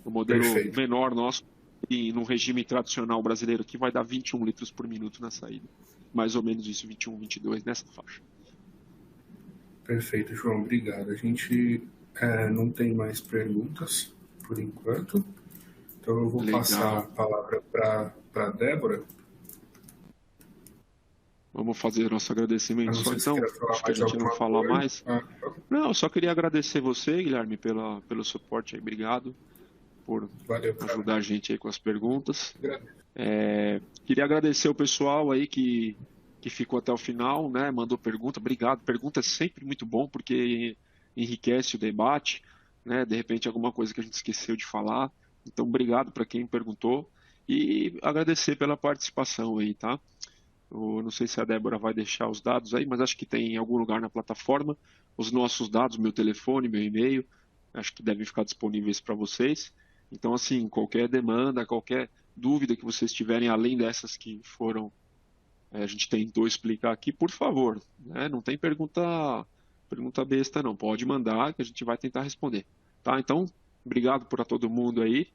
O modelo menor nosso, e no regime tradicional brasileiro aqui, vai dar 21 litros por minuto na saída. Mais ou menos isso, 21, 22, nessa faixa. Perfeito, João, obrigado. A gente não tem mais perguntas por enquanto, então eu vou passar a palavra para a Débora. Vamos fazer nosso agradecimento só então. Acho que a gente não fala mais. Não, eu só queria agradecer você, Guilherme, pelo suporte aí. Obrigado por ajudar a gente aí com as perguntas. Queria agradecer o pessoal aí que ficou até o final, né? Mandou pergunta. Obrigado. Pergunta é sempre muito bom porque enriquece o debate, né? De repente alguma coisa que a gente esqueceu de falar. Então, obrigado para quem perguntou e agradecer pela participação aí, tá? Eu não sei se a Débora vai deixar os dados aí, mas acho que tem em algum lugar na plataforma os nossos dados, meu telefone, meu e-mail, acho que devem ficar disponíveis para vocês. Então, assim, qualquer demanda, qualquer dúvida que vocês tiverem, além dessas que foram, a gente tentou explicar aqui, por favor, né? Não tem pergunta besta não, pode mandar que a gente vai tentar responder. Tá? Então, obrigado para todo mundo aí,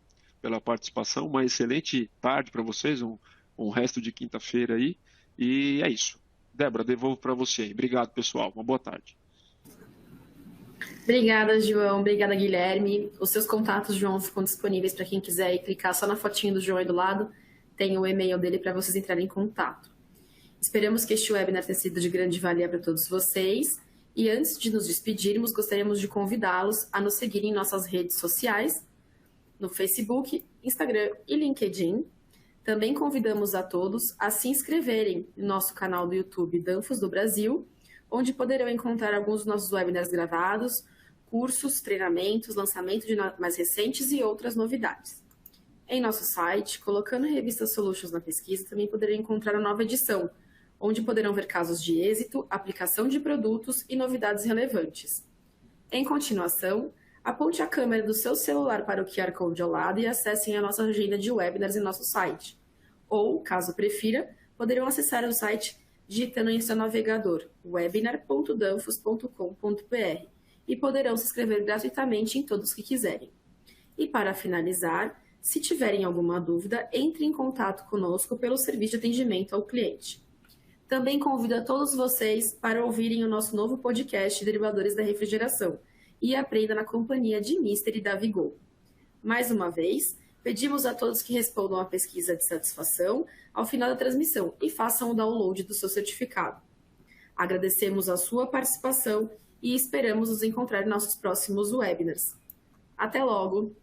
pela participação, uma excelente tarde para vocês, um resto de quinta-feira aí. E é isso. Débora, devolvo para você aí. Obrigado, pessoal. Uma boa tarde. Obrigada, João. Obrigada, Guilherme. Os seus contatos, João, ficam disponíveis para quem quiser clicar só na fotinho do João aí do lado. Tem o e-mail dele para vocês entrarem em contato. Esperamos que este webinar tenha sido de grande valia para todos vocês. E antes de nos despedirmos, gostaríamos de convidá-los a nos seguir em nossas redes sociais, no Facebook, Instagram e LinkedIn. Também convidamos a todos a se inscreverem no nosso canal do YouTube Danfoss do Brasil, onde poderão encontrar alguns dos nossos webinars gravados, cursos, treinamentos, lançamento de mais recentes e outras novidades. Em nosso site, colocando a revista Solutions na pesquisa, também poderão encontrar a nova edição, onde poderão ver casos de êxito, aplicação de produtos e novidades relevantes. Em continuação, aponte a câmera do seu celular para o QR Code ao lado e acessem a nossa agenda de webinars em nosso site. Ou, caso prefira, poderão acessar o site digitando em seu navegador webinar.danfoss.com.br e poderão se inscrever gratuitamente em todos que quiserem. E para finalizar, se tiverem alguma dúvida, entre em contato conosco pelo serviço de atendimento ao cliente. Também convido a todos vocês para ouvirem o nosso novo podcast Derivadores da Refrigeração e aprenda na companhia de Mister e da Vigol. Mais uma vez, pedimos a todos que respondam à pesquisa de satisfação ao final da transmissão e façam o download do seu certificado. Agradecemos a sua participação e esperamos nos encontrar em nossos próximos webinars. Até logo!